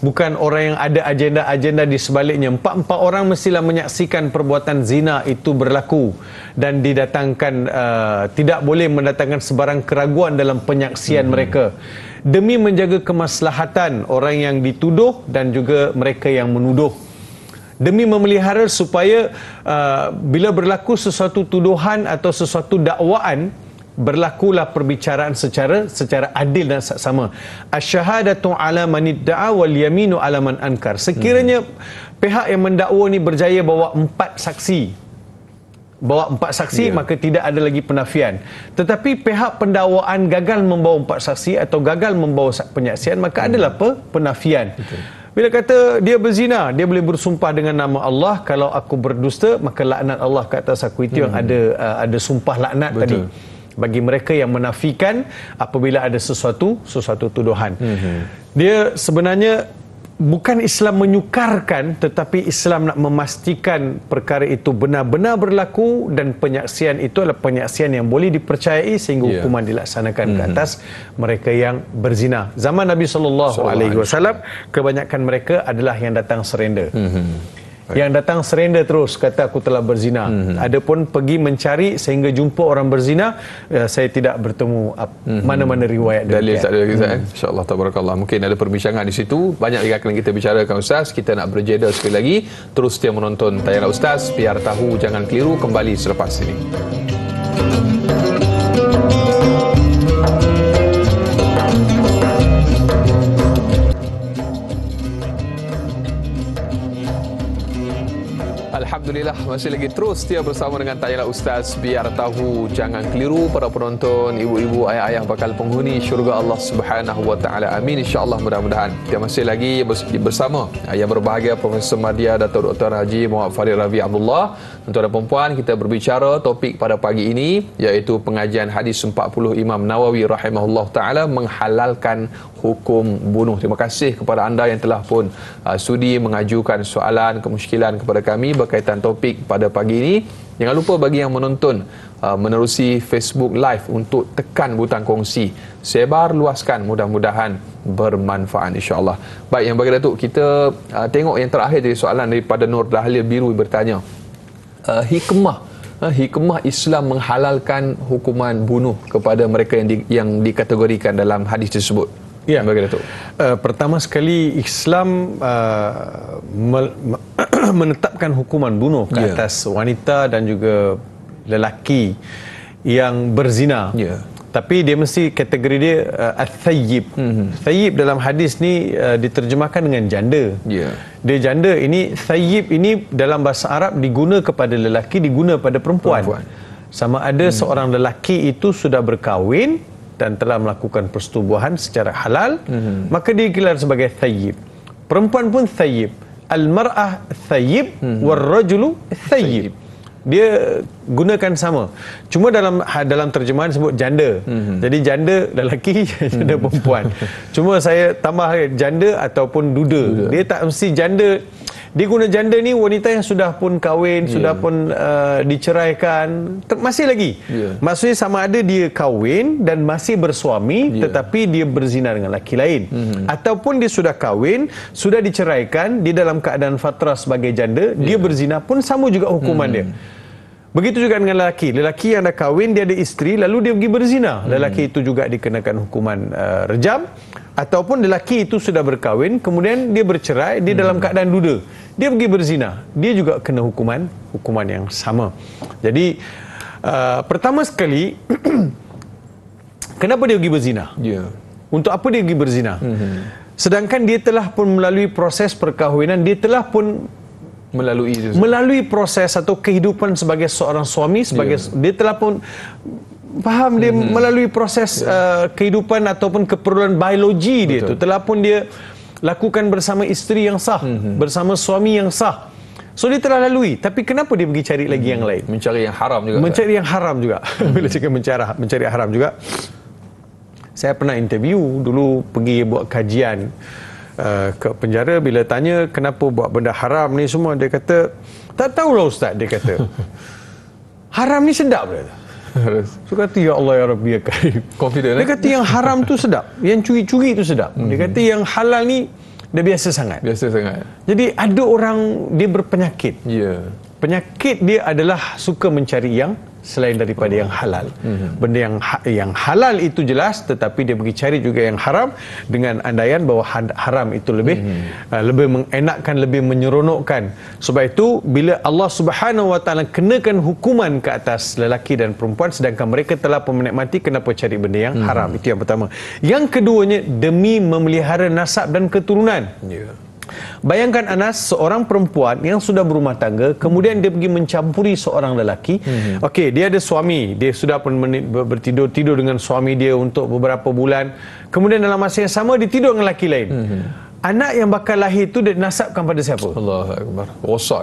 bukan orang yang ada agenda-agenda di sebaliknya. 4 orang mestilah menyaksikan perbuatan zina itu berlaku, dan didatangkan tidak boleh mendatangkan sebarang keraguan dalam penyaksian mereka, demi menjaga kemaslahatan orang yang dituduh dan juga mereka yang menuduh, demi memelihara supaya bila berlaku sesuatu tuduhan atau sesuatu dakwaan, berlakulah perbicaraan secara adil dan saksama. Asyhadatu ala man idda'a wal yaminu ala man ankar. Sekiranya pihak yang mendakwa ni berjaya bawa 4 saksi, maka tidak ada lagi penafian. Tetapi pihak pendakwaan gagal membawa 4 saksi atau gagal membawa penyaksian, maka adalah penafian. Bila kata dia berzina, dia boleh bersumpah dengan nama Allah, kalau aku berdusta maka laknat Allah ke atas aku. Itu yang ada sumpah laknat tadi bagi mereka yang menafikan apabila ada sesuatu tuduhan. Dia sebenarnya bukan Islam menyukarkan, tetapi Islam nak memastikan perkara itu benar-benar berlaku, dan penyaksian itu adalah penyaksian yang boleh dipercayai sehingga hukuman dilaksanakan ke atas mereka yang berzina. Zaman Nabi SAW, kebanyakan mereka adalah yang datang surrender. Yang datang surrender terus, kata aku telah berzina. Adapun pergi mencari sehingga jumpa orang berzina, saya tidak bertemu mana-mana riwayat dalil demikian. tak ada lagi Ustaz. InsyaAllah tabarakallah. Mungkin ada perbincangan di situ. Banyak lagi akan kita bicarakan Ustaz. Kita nak berjeda sekali lagi. Terus setia menonton tayangan Ustaz. Biar tahu jangan keliru, kembali selepas ini. Alhamdulillah, masih lagi terus setia bersama dengan tayangan Ustaz Biar Tahu Jangan Keliru. Para penonton, ibu-ibu, ayah-ayah bakal penghuni syurga Allah Subhanahu wa taala. Amin insya-Allah, mudah-mudahan. Kita masih lagi bersama yang berbahagia Profesor Madya Datuk Dr. Haji Muhammad Farid Ravi Abdullah. Tuan dan puan, kita berbicara topik pada pagi ini iaitu pengajian hadis 40 Imam Nawawi rahimahullah taala menghalalkan hukum bunuh. Terima kasih kepada anda yang telah pun sudi mengajukan soalan, kemusykilan kepada kami berkaitan topik pada pagi ini. Jangan lupa bagi yang menonton menerusi Facebook Live untuk tekan butang kongsi, sebar luaskan, mudah-mudahan bermanfaat insya-Allah. Baik, yang bagi Datuk, kita tengok yang terakhir dari soalan daripada Nur Dahlia Biru bertanya, hikmah Islam menghalalkan hukuman bunuh kepada mereka yang dikategorikan dalam hadis tersebut. Ya, bagi Datuk. Pertama sekali Islam menetapkan hukuman bunuh ke atas wanita dan juga lelaki yang berzina. Tapi dia mesti kategori dia al-thayyib. Thayyib dalam hadis ni diterjemahkan dengan janda. Dia janda ini, thayyib ini dalam bahasa Arab diguna kepada lelaki, diguna pada perempuan. Sama ada seorang lelaki itu sudah berkahwin dan telah melakukan persetubuhan secara halal, maka dia gelar sebagai thayyib. Perempuan pun thayyib. Al-mar'ah thayyib wal-rajulu thayyib. Dia gunakan sama. Cuma dalam terjemahan sebut janda. Jadi janda lelaki, janda perempuan. Cuma saya tambah janda ataupun duda. Dia tak mesti janda. Dia guna janda ni wanita yang sudah pun kahwin, sudah pun diceraikan, masih lagi. Maksudnya sama ada dia kahwin dan masih bersuami, tetapi dia berzina dengan lelaki lain. Ataupun dia sudah kahwin, sudah diceraikan, dia dalam keadaan fatrah sebagai janda, dia berzina pun sama juga hukuman dia. Begitu juga dengan lelaki. Lelaki yang dah kahwin, dia ada isteri, lalu dia pergi berzina. Lelaki itu juga dikenakan hukuman rejam. Ataupun lelaki itu sudah berkahwin, kemudian dia bercerai, dia dalam keadaan duda, dia pergi berzina, dia juga kena hukuman yang sama. Jadi pertama sekali kenapa dia pergi berzina? Untuk apa dia pergi berzina? Sedangkan dia telah pun melalui proses perkahwinan, dia telah pun melalui proses atau kehidupan sebagai seorang suami, dia telah pun faham, dia melalui proses kehidupan ataupun keperluan biologi dia tu telah pun dia lakukan bersama isteri yang sah, bersama suami yang sah. So dia telah lalui, tapi kenapa dia pergi cari lagi yang lain? Mencari yang haram juga. Mencari yang haram juga. Bila cakap mencari haram juga, saya pernah interview dulu, pergi buat kajian ke penjara. Bila tanya kenapa buat benda haram ni semua, dia kata tak tahulah Ustaz. Dia kata haram ni sedap. Dia kata. So kata ya Allah ya Rabbi ya Karim. Confident. Dia kata yang haram tu sedap, yang curi-curi tu sedap. Dia kata yang halal ni dah biasa sangat. Jadi ada orang dia berpenyakit. Penyakit dia adalah suka mencari yang selain daripada yang halal. Benda yang halal itu jelas, tetapi dia pergi cari juga yang haram dengan andaian bahawa haram itu lebih mengenakkan, lebih menyeronokkan. Sebab itu bila Allah Subhanahu wa taala kenakan hukuman ke atas lelaki dan perempuan sedangkan mereka telah pun menikmati, kenapa cari benda yang haram? Itu yang pertama. Yang keduanya, demi memelihara nasab dan keturunan. Bayangkan Anas, seorang perempuan yang sudah berumah tangga, kemudian dia pergi mencampuri seorang lelaki. Okey, dia ada suami, dia sudah pun tidur dengan suami dia untuk beberapa bulan. Kemudian dalam masa yang sama dia tidur dengan lelaki lain. Anak yang bakal lahir itu dia nasabkan pada siapa? Allahu akbar. Rosak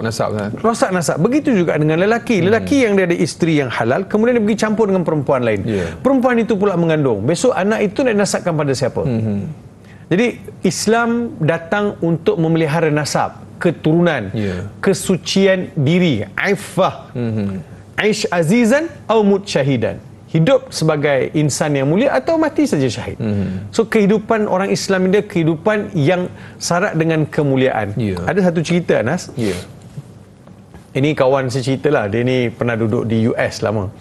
nasab. Begitu juga dengan lelaki. Lelaki yang dia ada isteri yang halal, kemudian dia pergi campur dengan perempuan lain. Perempuan itu pula mengandung. Besok anak itu dia nasabkan pada siapa? Jadi Islam datang untuk memelihara nasab, keturunan, kesucian diri, aifah. Aish azizan atau mut syahidan. Hidup sebagai insan yang mulia atau mati saja syahid. So kehidupan orang Islam ini kehidupan yang syarat dengan kemuliaan. Ada satu cerita Anas. Ini kawan saya cerita lah, dia ni pernah duduk di US lama.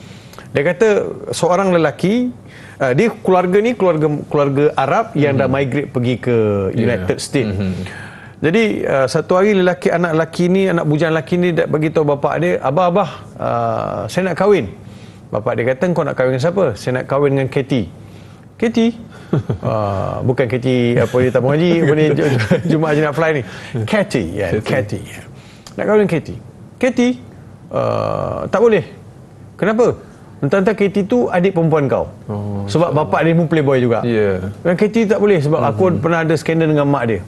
Dia kata seorang lelaki, dia keluarga ni keluarga Arab yang dah migrate pergi ke United States. Jadi satu hari anak bujang lelaki ni dah bagi tahu bapak dia, abah, saya nak kahwin. Bapak dia kata, kau nak kahwin dengan siapa? Saya nak kahwin dengan Katie. Katie? Bukan Katie apa dia tabung haji, apa ni Jumaat je nak fly ni. Katie, Katie. Nak kahwin dengan Katie. Katie, tak boleh. Kenapa? Entah-entah Katie tu adik perempuan kau. Sebab bapak dia pun playboy juga. Dan Katie tak boleh sebab aku pernah ada skandal dengan mak dia.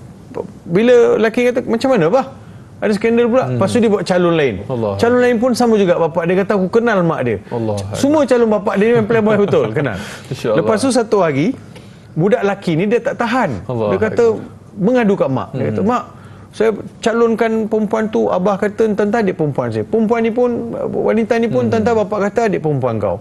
Bila lelaki kata, macam mana bah? Ada skandal pula. Lepas tu dia buat calon lain. Calon lain pun sama juga. Bapak dia kata, aku kenal mak dia. Semua calon bapak dia memang playboy betul. Kenal. Lepas tu satu hari, budak lelaki ni dia tak tahan. Dia kata, mengadu kat mak. Dia kata, mak, saya calonkan perempuan tu, abah kata tentang adik perempuan saya. Perempuan ni pun, wanita ni pun tentang bapak kata adik perempuan kau.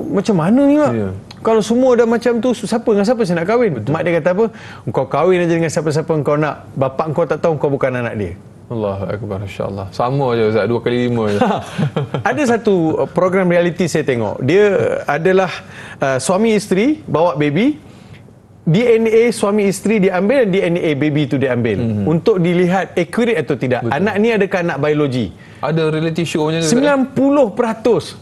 Macam mana ni mak? Kalau semua dah macam tu, dengan siapa saya nak kahwin? Mak dia kata apa? Kau kahwin aja dengan siapa-siapa kau nak. Bapak kau tak tahu kau bukan anak dia. Allahu Akbar, insya-Allah. Sama je Ustaz, 2 kali 5 je. Ada satu program reality saya tengok. Dia adalah suami isteri bawa baby. DNA suami isteri diambil dan DNA baby tu diambil untuk dilihat accurate atau tidak. Anak ni adakah anak biologi? Ada reality show macam tu. 90%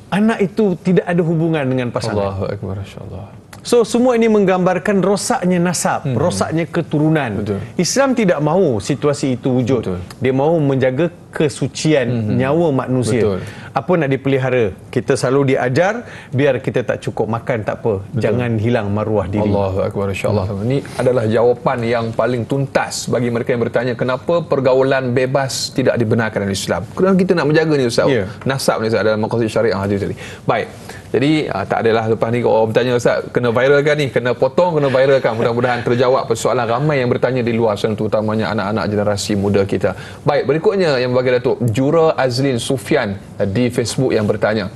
anak itu tidak ada hubungan dengan pasangan. Allahu Akbar, insya-Allah. So semua ini menggambarkan rosaknya nasab, rosaknya keturunan. Islam tidak mahu situasi itu wujud. Dia mahu menjaga kesucian nyawa manusia. Apa nak dipelihara? Kita selalu diajar biar kita tak cukup makan tak apa. Jangan hilang maruah diri. Allahu Akbar, insya-Allah. Ini adalah jawapan yang paling tuntas bagi mereka yang bertanya kenapa pergaulan bebas tidak dibenarkan dalam Islam. Kenapa kita nak menjaga ni Ustaz? Nasab ni Ustaz dalam maqasid syariah hadis tadi. Baik. Jadi tak adalah lepas ni orang bertanya Ustaz, kena viralkan ni, kena potong, kena viralkan. Mudah-mudahan terjawab persoalan ramai yang bertanya di luar sana, terutamanya anak-anak generasi muda kita. Baik, berikutnya yang bagi Datuk Jura Azlin Sufian di Facebook yang bertanya,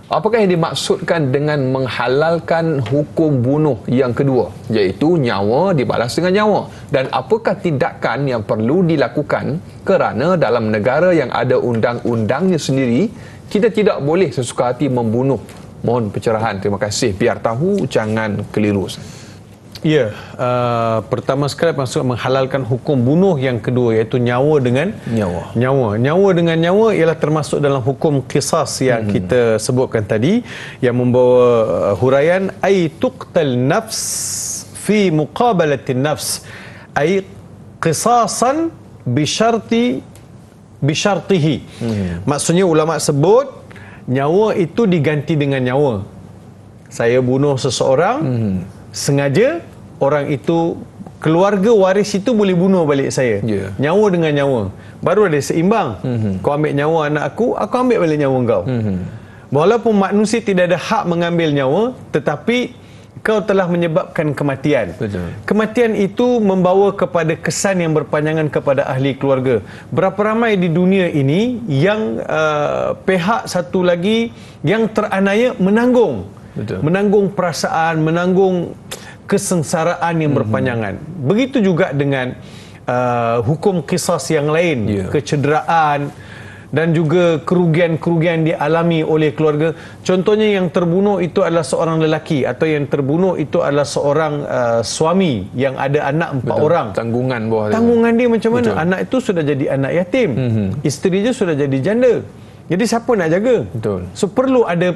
apakah yang dimaksudkan dengan menghalalkan hukum bunuh yang kedua, iaitu nyawa dibalas dengan nyawa, dan apakah tindakan yang perlu dilakukan kerana dalam negara yang ada undang-undangnya sendiri kita tidak boleh sesuka hati membunuh? Mohon pencerahan. Terima kasih. Biar tahu, jangan keliru. Ya, pertama sekali maksud menghalalkan hukum bunuh yang kedua, iaitu nyawa dengan nyawa. Nyawa dengan nyawa ialah termasuk dalam hukum qisas yang kita sebutkan tadi, yang membawa huraian ay tuqtal nafs fi muqabalatin nafs, ay qisasan bisyartihi. Maksudnya ulama sebut nyawa itu diganti dengan nyawa. Saya bunuh seseorang sengaja, orang itu, keluarga waris itu boleh bunuh balik saya. Nyawa dengan nyawa baru ada seimbang. Kau ambil nyawa anak aku ambil balik nyawa kau. Walaupun manusia tidak ada hak mengambil nyawa, tetapi kau telah menyebabkan kematian. Kematian itu membawa kepada kesan yang berpanjangan kepada ahli keluarga. Berapa ramai di dunia ini yang pihak satu lagi yang teranaya menanggung perasaan, menanggung kesengsaraan yang berpanjangan. Begitu juga dengan hukum qisas yang lain, kecederaan dan juga kerugian-kerugian dialami oleh keluarga. Contohnya yang terbunuh itu adalah seorang lelaki, atau yang terbunuh itu adalah seorang suami yang ada anak 4 orang. Tanggungan dia macam mana? Anak itu sudah jadi anak yatim, isteri dia sudah jadi janda. Jadi siapa nak jaga? So perlu ada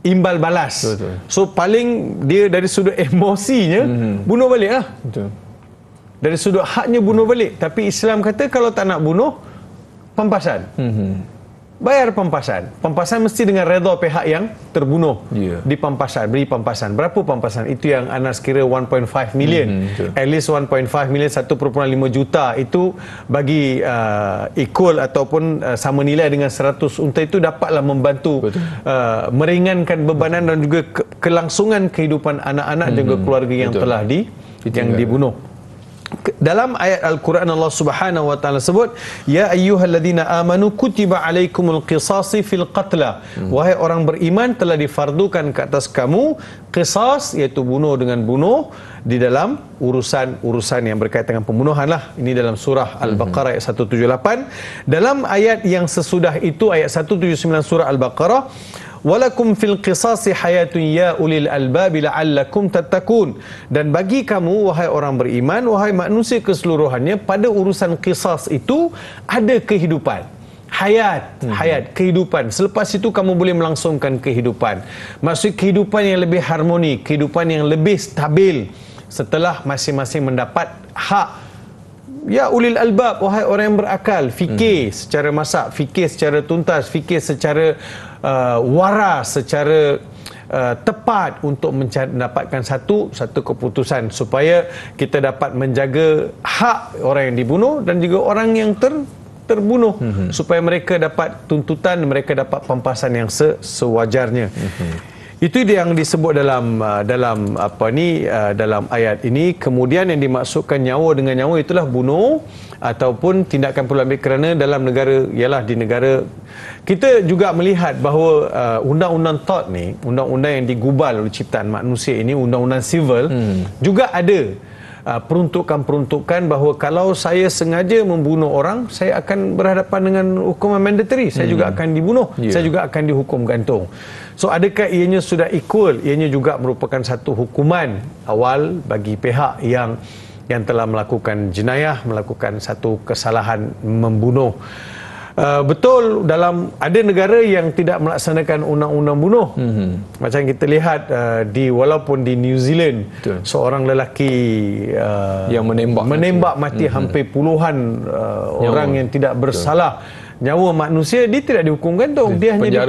imbal balas. So paling dia dari sudut emosinya bunuh balik lah. Dari sudut haknya bunuh balik. Tapi Islam kata kalau tak nak bunuh, pampasan. Bayar pampasan. Pampasan mesti dengan redha pihak yang terbunuh. Di pampasan, beri pampasan. Berapa pampasan? Itu yang Anas kira 1.5 million. At least 1.5 million, 1.5 juta. Itu bagi equal ataupun sama nilai dengan 100 unta, itu dapatlah membantu meringankan bebanan dan juga kelangsungan kehidupan anak-anak dan juga keluarga yang telah dibunuh. dalam ayat Al-Quran Allah Subhanahu wa taala sebut, ya ayyuhalladzina amanu kutiba alaikumul qisasi fil qatla. Wahai orang beriman, telah difardukan ke atas kamu qisas, iaitu bunuh dengan bunuh di dalam urusan yang berkaitan dengan pembunuhan lah. Ini dalam surah Al-Baqarah ayat 178. Dalam ayat yang sesudah itu, ayat 179 surah Al-Baqarah, walakum fil qisasi hayatun ya ulil albabi la'allakum tattaqun. Dan bagi kamu wahai orang beriman, wahai manusia keseluruhannya, pada urusan qisas itu ada kehidupan, hayat, kehidupan. Selepas itu kamu boleh melangsungkan kehidupan. Maksud kehidupan yang lebih harmoni, kehidupan yang lebih stabil setelah masing-masing mendapat hak. Ya ulil albab, wahai orang yang berakal, fikir secara masak, fikir secara tuntas, fikir secara waras, secara tepat untuk mendapatkan satu keputusan supaya kita dapat menjaga hak orang yang dibunuh dan juga orang yang terbunuh, supaya mereka dapat tuntutan, mereka dapat pampasan yang sewajarnya. Itu yang disebut dalam dalam ayat ini. Kemudian yang dimaksudkan nyawa dengan nyawa itulah bunuh ataupun tindakan perlu ambil kerana dalam negara, ialah di negara kita juga melihat bahawa undang-undang TOT ni, undang-undang yang digubal oleh ciptaan manusia ini, undang-undang civil, juga ada peruntukan-peruntukan bahawa kalau saya sengaja membunuh orang, saya akan berhadapan dengan hukuman mandatory, saya juga akan dibunuh, saya juga akan dihukum gantung. So adakah ianya sudah equal? Ianya juga merupakan satu hukuman awal bagi pihak yang telah melakukan jenayah, melakukan satu kesalahan membunuh. Betul, dalam ada negara yang tidak melaksanakan undang-undang bunuh. Macam kita lihat walaupun di New Zealand, seorang lelaki yang menembak mati hampir puluhan orang yang tidak bersalah, nyawa manusia, dia tidak dihukum gantung, dia hanya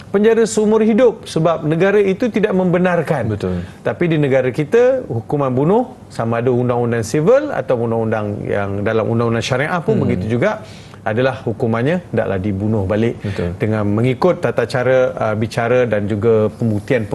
penjara seumur hidup sebab negara itu tidak membenarkan. Betul. Tapi di negara kita, hukuman bunuh, sama ada undang-undang civil atau undang-undang yang dalam undang-undang syariah pun begitu juga, adalah hukumannya hendaklah dibunuh balik. Betul. Dengan mengikut tata cara bicara dan juga pembuktian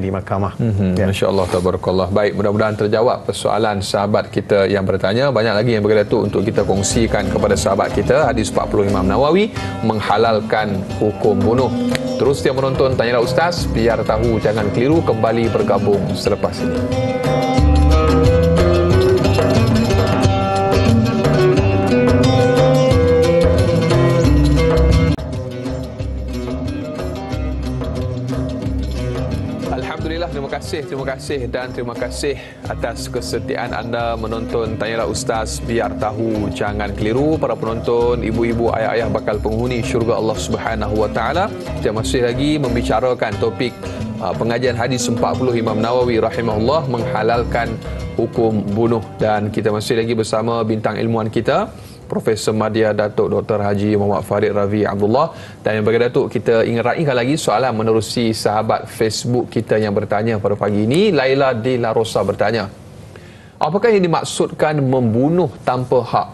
di mahkamah. Masya-Allah, tabarakallah. Baik, mudah-mudahan terjawab persoalan sahabat kita yang bertanya. Banyak lagi yang berkata tu untuk kita kongsikan kepada sahabat kita. Hadis 40 Imam Nawawi menghalalkan hukum bunuh. Terus setia menonton Tanyalah Ustaz, biar tahu jangan keliru, kembali bergabung selepas ini. Terima kasih atas kesetiaan anda menonton Tanyalah Ustaz, biar tahu jangan keliru. Para penonton, ibu-ibu, ayah-ayah bakal penghuni syurga Allah Subhanahu wa taala. Kita masih lagi membicarakan topik pengajian hadis 40 Imam Nawawi rahimahullah menghalalkan hukum bunuh, dan kita masih lagi bersama bintang ilmuwan kita Profesor Madya Datuk Dr. Haji Muhammad Farid Ravi Abdullah. Dan yang bagi Datuk, kita ingin raikan lagi soalan menerusi sahabat Facebook kita yang bertanya pada pagi ini. Laila di La Rosa bertanya, apakah yang dimaksudkan membunuh tanpa hak?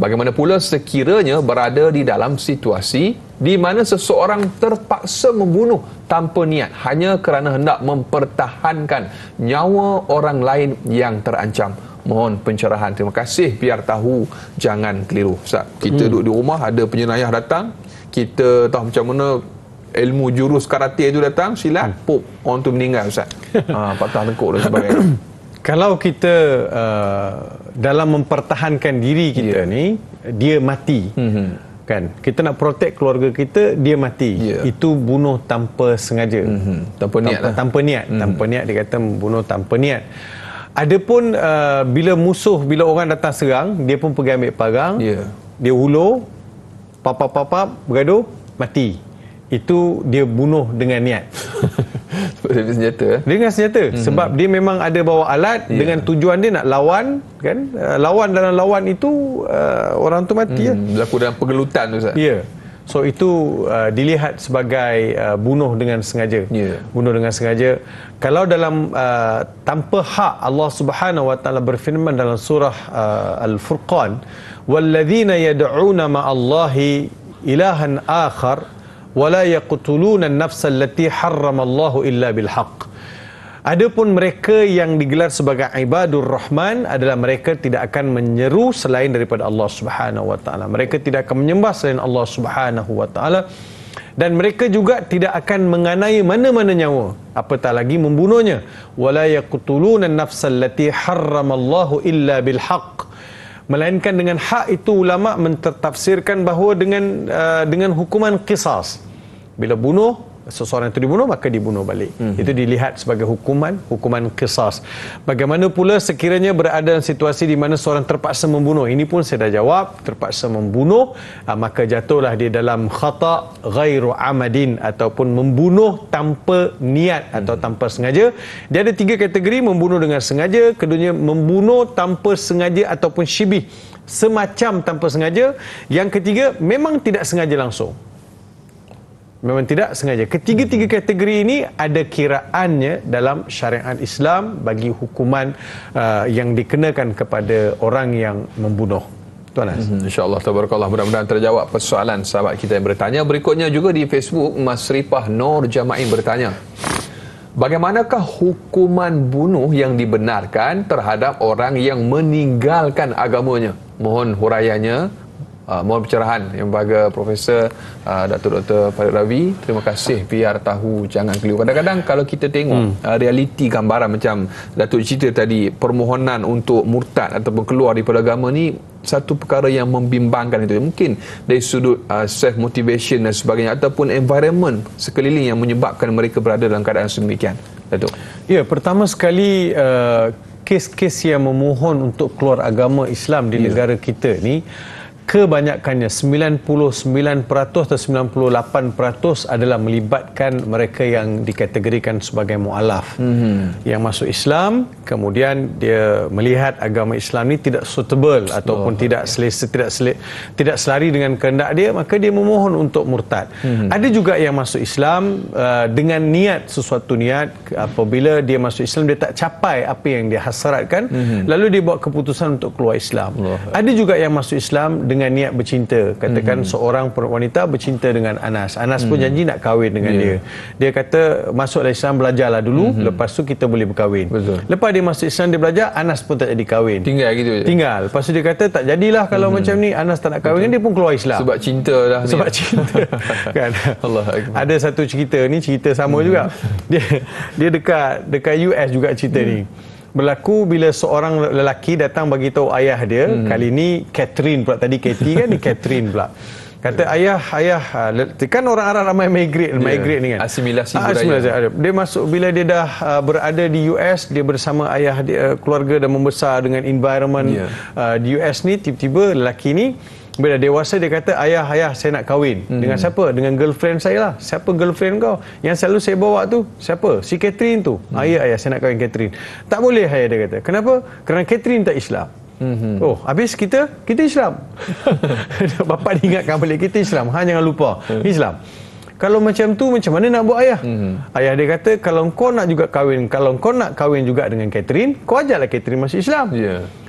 Bagaimana pula sekiranya berada di dalam situasi di mana seseorang terpaksa membunuh tanpa niat hanya kerana hendak mempertahankan nyawa orang lain yang terancam? Mohon pencerahan. Terima kasih, biar tahu jangan keliru. Ustaz, kita duduk di rumah, ada penjenayah datang, kita tahu macam mana ilmu jurus karate itu datang, silat, pop, orang tu meninggal, Ustaz. Patah tengkuk dan sebagainya. Kalau kita dalam mempertahankan diri kita ni, dia mati, kan, kita nak protect keluarga kita, dia mati, itu bunuh tanpa sengaja, tanpa niat, dia kata bunuh tanpa niat. Adapun bila orang datang serang, dia pun pergi ambil parang, dia hulur, papa bergaduh, mati. Itu dia bunuh dengan niat. Dengan senjata. Sebab dia memang ada bawa alat dengan tujuan dia nak lawan, kan? Lawan, dalam lawan itu orang tu mati. Berlaku dalam pergelutan tu, Ustaz. Ya. So itu dilihat sebagai bunuh dengan sengaja. Bunuh dengan sengaja. Kalau dalam tanpa hak, Allah Subhanahu wa taala berfirman dalam surah Al-Furqan, walladzina yad'una ma'allahi ilahan akhar wa la yaqtuluna an-nafsa allati harrama Allahu illa bil haqq. Adapun mereka yang digelar sebagai ibadur rahman adalah mereka tidak akan menyeru selain daripada Allah Subhanahu wa taala. Mereka tidak akan menyembah selain Allah Subhanahu wa taala, dan mereka juga tidak akan menganai mana-mana nyawa, apatah lagi membunuhnya. Wala yaqtuluna an-nafsal lati harramallahu illa bil haqq. Melainkan dengan hak itu ulama mentafsirkan bahawa dengan hukuman qisas. Bila bunuh seseorang itu dibunuh, maka dibunuh balik. Itu dilihat sebagai hukuman qisas. Bagaimana pula sekiranya berada dalam situasi di mana seorang terpaksa membunuh? Ini pun saya dah jawab, terpaksa membunuh, maka jatuhlah dia dalam khata' ghairu amadin, ataupun membunuh tanpa niat atau tanpa sengaja. Dia ada 3 kategori: membunuh dengan sengaja, keduanya membunuh tanpa sengaja ataupun syibih, semacam tanpa sengaja, yang ketiga memang tidak sengaja langsung. Memang tidak sengaja. Ketiga-tiga kategori ini ada kiraannya dalam syariat Islam bagi hukuman yang dikenakan kepada orang yang membunuh. Tuan Nas. InsyaAllah, tabarakallah, mudah-mudahan terjawab persoalan sahabat kita yang bertanya. Berikutnya juga di Facebook, Masrifah Nur Jama'in bertanya, bagaimanakah hukuman bunuh yang dibenarkan terhadap orang yang meninggalkan agamanya? Mohon huraiannya. Mohon pencerahan yang bagi Profesor Dr. Farid Ravi. Terima kasih, biar tahu jangan keliru. Kadang-kadang kalau kita tengok realiti gambaran macam Datuk cerita tadi, permohonan untuk murtad ataupun keluar daripada agama ni satu perkara yang membimbangkan. Itu mungkin dari sudut self motivation dan sebagainya, ataupun environment sekeliling yang menyebabkan mereka berada dalam keadaan sedemikian. Datuk. Ya, pertama sekali kes-kes yang memohon untuk keluar agama Islam di negara kita ni, kebanyakannya 99% atau 98% adalah melibatkan mereka yang dikategorikan sebagai mu'alaf, yang masuk Islam, kemudian dia melihat agama Islam ni tidak suitable ataupun tidak selari dengan kehendak dia, maka dia memohon untuk murtad. Ada juga yang masuk Islam dengan niat, sesuatu niat, apabila dia masuk Islam dia tak capai apa yang dia hasratkan, lalu dia buat keputusan untuk keluar Islam. Ada juga yang masuk Islam dengan niat bercinta. Katakan seorang wanita bercinta dengan Anas. Anas pun janji nak kahwin dengan dia. Dia kata, masuklah Islam, belajarlah dulu, lepas tu kita boleh berkahwin. Betul. Lepas dia masuk Islam, dia belajar, Anas pun tak jadi kahwin. Tinggal gitu je. Tinggal. Lepas tu dia kata, tak jadilah kalau macam ni, Anas tak nak kahwin, dia pun keluar Islam. Sebab cinta lah ni. Sebab cinta. Kan? Allah Akbar. Ada satu cerita ni, cerita sama juga. Dia dekat US juga cerita ni. Berlaku bila seorang lelaki datang bagi tahu ayah dia, kali ni Catherine pula, tadi Katie kan, ni Catherine pula. Kata ayah, kan orang Arab ramai migrate ni kan. Asimilasi budaya. Dia masuk, bila dia dah berada di US, dia bersama ayah dia, keluarga, dan membesar dengan environment di US ni. Tiba-tiba lelaki ni bila dewasa, dia kata, ayah saya nak kahwin. Dengan siapa? Dengan girlfriend saya lah. Siapa girlfriend kau? Yang selalu saya bawa tu siapa? Si Catherine tu. Ayah saya nak kahwin Catherine. Tak boleh, ayah dia kata. Kenapa? Kerana Catherine tak Islam. Oh, habis kita Islam. Bapa diingatkan balik, kita Islam. Jangan lupa, Islam. Kalau macam tu, macam mana nak buat ayah? Ayah dia kata, kalau kau nak juga kahwin, kalau kau nak kahwin juga dengan Catherine, kau ajaklah Catherine masuk Islam.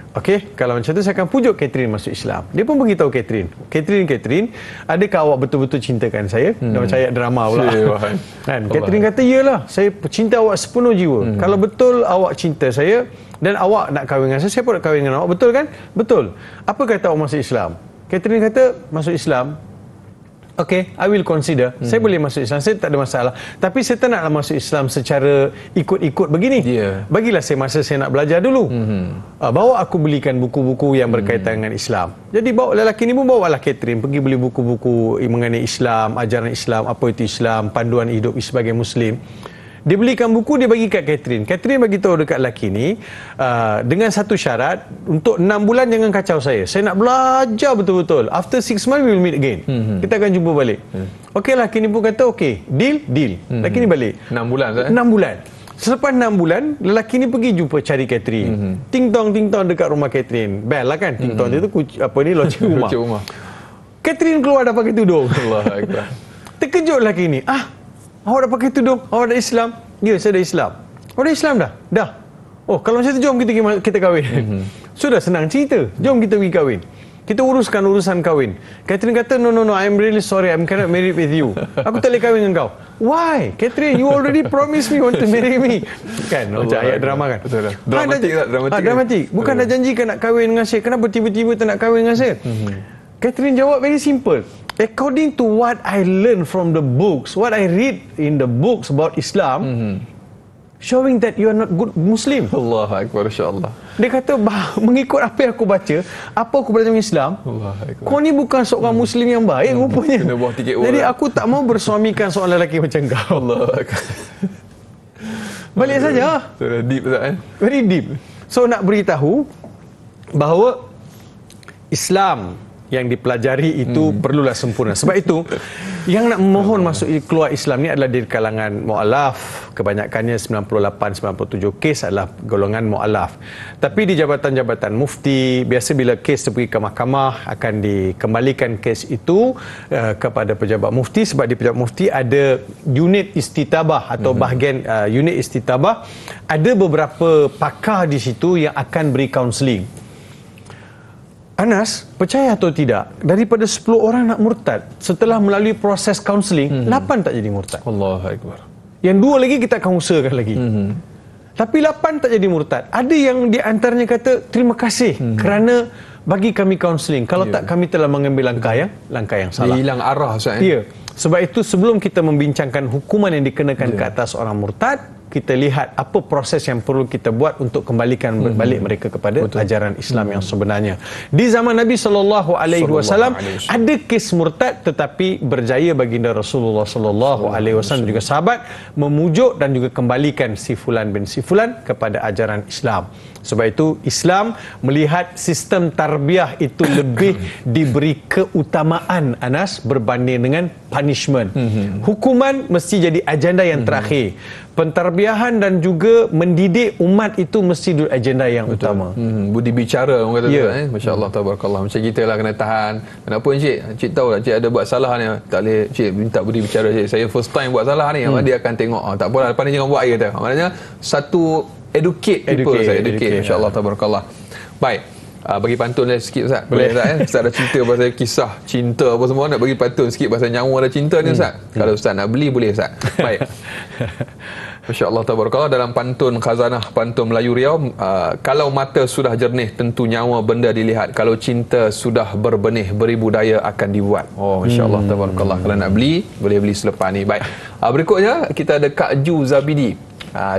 Okey, kalau macam tu saya akan pujuk Catherine masuk Islam. Dia pun beritahu Catherine, adakah awak betul-betul cintakan saya? Dah macam ayat drama pula. Kan? Catherine kata, iyalah, saya cinta awak sepenuh jiwa. Kalau betul awak cinta saya dan awak nak kahwin dengan saya pun nak kahwin dengan awak. Betul kan? Betul. Apa kata awak masuk Islam? Catherine kata, masuk Islam. Okey, I will consider. Saya boleh masuk Islam, saya tak ada masalah. Tapi saya tak naklah masuk Islam secara ikut-ikut begini. Bagilah saya masa, saya nak belajar dulu. Bawa aku belikan buku-buku yang berkaitan dengan Islam. Jadi lelaki ni pun bawalah Catherine pergi beli buku-buku mengenai Islam, ajaran Islam, apa itu Islam, panduan hidup sebagai Muslim. Dia belikan buku, dia bagi kat Catherine. Catherine bagi tahu dekat lelaki ni, dengan satu syarat, untuk 6 bulan jangan kacau saya. Saya nak belajar betul-betul. After 6 months we will meet again. Kita akan jumpa balik. Okey, lelaki ni pun kata okey, deal. Lelaki ni balik. 6 bulan. 6 bulan. Selepas 6 bulan, lelaki ni pergi jumpa cari Catherine. Ting tong dekat rumah Catherine. Bell lah kan. Ting tong dia tu loceng rumah. Catherine keluar dah pakai tudung. Allah Akbar. Terkejut lelaki ni. Awak dah pakai tudung, awak dah Islam? Ya, saya dah Islam. Awak dah Islam dah? Oh, kalau macam tu, jom kita kahwin. Sudah senang cerita. Jom kita pergi kahwin. Kita uruskan urusan kahwin. Catherine kata, no, I'm really sorry, I cannot marry with you. Aku tak boleh kahwin dengan kau. Why? Catherine, you already promised me want to marry me. Kan, macam ayat drama kan. Betul. Dramatik tak? Dramatik. Bukan dah janjikan nak kahwin dengan Syed, kenapa tiba-tiba tak nak kahwin dengan Syed? Catherine jawab very simple. According to what I learned from the books, what I read in the books about Islam, showing that you are not good Muslim. Allahu Akbar, insya-Allah. Dia kata, mengikut apa yang aku baca, apa aku belajar Islam, kau ni bukan seorang Muslim yang baik rupanya. Kena buang tiket Jadi orang. aku tak mau bersuamikan seorang lelaki macam kau. Allahu Akbar. Balik saja. Sudah deep tak kan? Very deep. So nak beritahu bahawa Islam yang dipelajari itu perlulah sempurna. Sebab itu yang nak memohon masuk keluar Islam ni adalah dari kalangan mu'alaf. Kebanyakannya 98-97 kes adalah golongan mu'alaf. Tapi di jabatan-jabatan mufti, biasa bila kes pergi ke mahkamah akan dikembalikan kes itu kepada pejabat mufti, sebab di pejabat mufti ada unit istitabah atau bahagian unit istitabah. Ada beberapa pakar di situ yang akan beri kaunseling. Anas, percaya atau tidak, daripada 10 orang nak murtad, setelah melalui proses kaunseling, 8 tak jadi murtad. Allahu Akbar. Yang 2 lagi kita akan usahakan lagi. Tapi 8 tak jadi murtad. Ada yang di antaranya kata, terima kasih kerana bagi kami kaunseling. Kalau tak, kami telah mengambil langkah yang salah. Dia hilang arah, Ustaz. Ya. Sebab itu sebelum kita membincangkan hukuman yang dikenakan ke atas orang murtad, kita lihat apa proses yang perlu kita buat untuk kembalikan balik mereka kepada ajaran Islam yang sebenarnya. Di zaman Nabi SAW ada kes murtad, tetapi berjaya baginda Rasulullah SAW juga sahabat memujuk dan juga kembalikan si fulan bin si fulan kepada ajaran Islam. Sebab itu Islam melihat sistem tarbiyah itu lebih diberi keutamaan, Anas, berbanding dengan punishment. Hukuman mesti jadi agenda yang terakhir. Pentarbiahan dan juga mendidik umat itu mesti duduk agenda yang utama. Budi bicara orang kata tu, Masya-Allah, tabarakallah. Macam kita lah kena tahan. Kenapa Encik? Encik tahu tak Encik ada buat salah ni? Tak boleh Encik minta budi bicara Encik. Saya first time buat salah ni. Dia akan tengok. Tak apa lah, lepas ni jangan buat air kata. Maknanya satu educate people, Masya-Allah, tabarakallah. Baik. Bagi pantun dia sikit Ustaz. Boleh Ustaz? Ustaz dah cerita pasal kisah cinta apa semua, nak bagi pantun sikit pasal nyawa dan cinta ni Ustaz. Kalau Ustaz nak beli boleh Ustaz. Baik. Masya-Allah, tabarakallah. Dalam pantun khazanah pantun Melayu Riau, kalau mata sudah jernih tentu nyawa benda dilihat, kalau cinta sudah berbenih beribu daya akan dibuat. Oh, Masya-Allah, tabarakallah. Kalau nak beli boleh beli selepas ni. Baik. Berikutnya kita ada Kak Ju Zabidi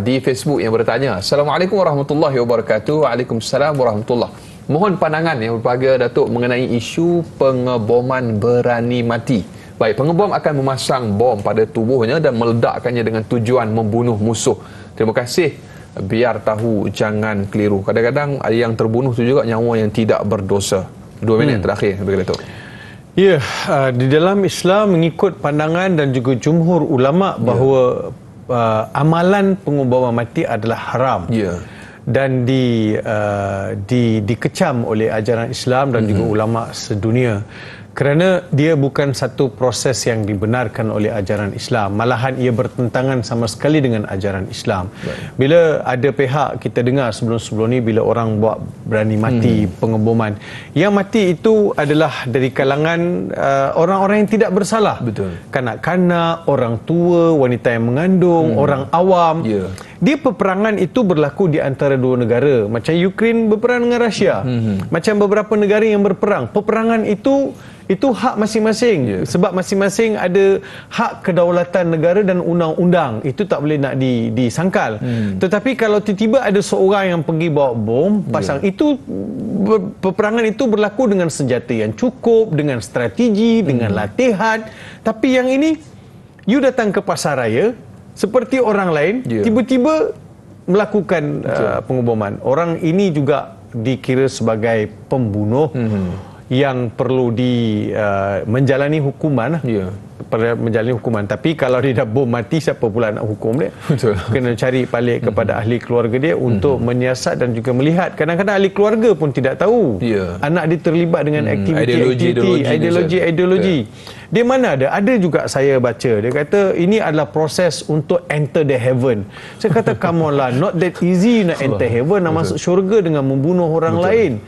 di Facebook yang bertanya, Assalamualaikum warahmatullahi wabarakatuh. Waalaikumsalam warahmatullahi. Mohon pandangan yang berbahagia Datuk mengenai isu pengeboman berani mati. Baik, pengebom akan memasang bom pada tubuhnya dan meledakkannya dengan tujuan membunuh musuh. Terima kasih. Biar tahu, jangan keliru. Kadang-kadang ada yang terbunuh tu juga nyawa yang tidak berdosa. 2 minit terakhir, Datuk. Ya, di dalam Islam mengikut pandangan dan juga jumhur ulama bahawa amalan pengubahan mati adalah haram. Dan dikecam oleh ajaran Islam dan juga ulama sedunia, kerana dia bukan satu proses yang dibenarkan oleh ajaran Islam, malahan ia bertentangan sama sekali dengan ajaran Islam. Bila ada pihak kita dengar sebelum-sebelum ni, bila orang buat berani mati, pengeboman, yang mati itu adalah dari kalangan orang-orang yang tidak bersalah. Kanak-kanak, orang tua, wanita yang mengandung, orang awam. Dia peperangan itu berlaku di antara 2 negara, macam Ukraine berperang dengan Rusia, macam beberapa negara yang berperang. Peperangan itu hak masing-masing, sebab masing-masing ada hak kedaulatan negara dan undang-undang, itu tak boleh nak disangkal. Tetapi kalau tiba-tiba ada seorang yang pergi bawa bom pasang, itu peperangan itu berlaku dengan senjata yang cukup, dengan strategi, dengan latihan. Tapi yang ini, you datang ke pasar raya seperti orang lain, tiba-tiba melakukan pengeboman. Orang ini juga dikira sebagai pembunuh yang perlu menjalani hukuman. Menjalani hukuman. Tapi kalau dia dah bom mati, siapa pula nak hukum dia? Kena cari balik kepada ahli keluarga dia untuk menyiasat dan juga melihat. Kadang-kadang ahli keluarga pun tidak tahu anak dia terlibat dengan ideologi. Dia mana ada? Ada juga saya baca, dia kata ini adalah proses untuk enter the heaven. Saya kata, come on lah, not that easy nak enter heaven, nak masuk syurga dengan membunuh orang lain.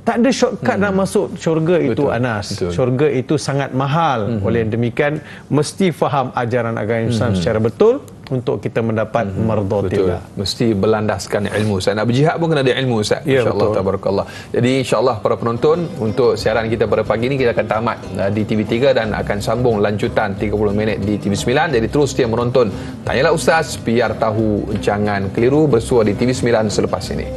Tak ada shortcut nak masuk syurga itu, Betul. Anas. Betul. Syurga itu sangat mahal. Oleh demikian mesti faham ajaran agama Islam secara betul untuk kita mendapat Betul. mardhatillah. Mesti berlandaskan ilmu. Saya nak berjihad pun kena ada ilmu, Ustaz. Ya, InsyaAllah, betul. tabarakallah. Jadi insyaAllah para penonton, untuk siaran kita pada pagi ini kita akan tamat di TV3 dan akan sambung lanjutan 30 minit di TV9. Jadi terus dia menonton Tanyalah Ustaz, biar tahu jangan keliru, bersua di TV9 selepas ini.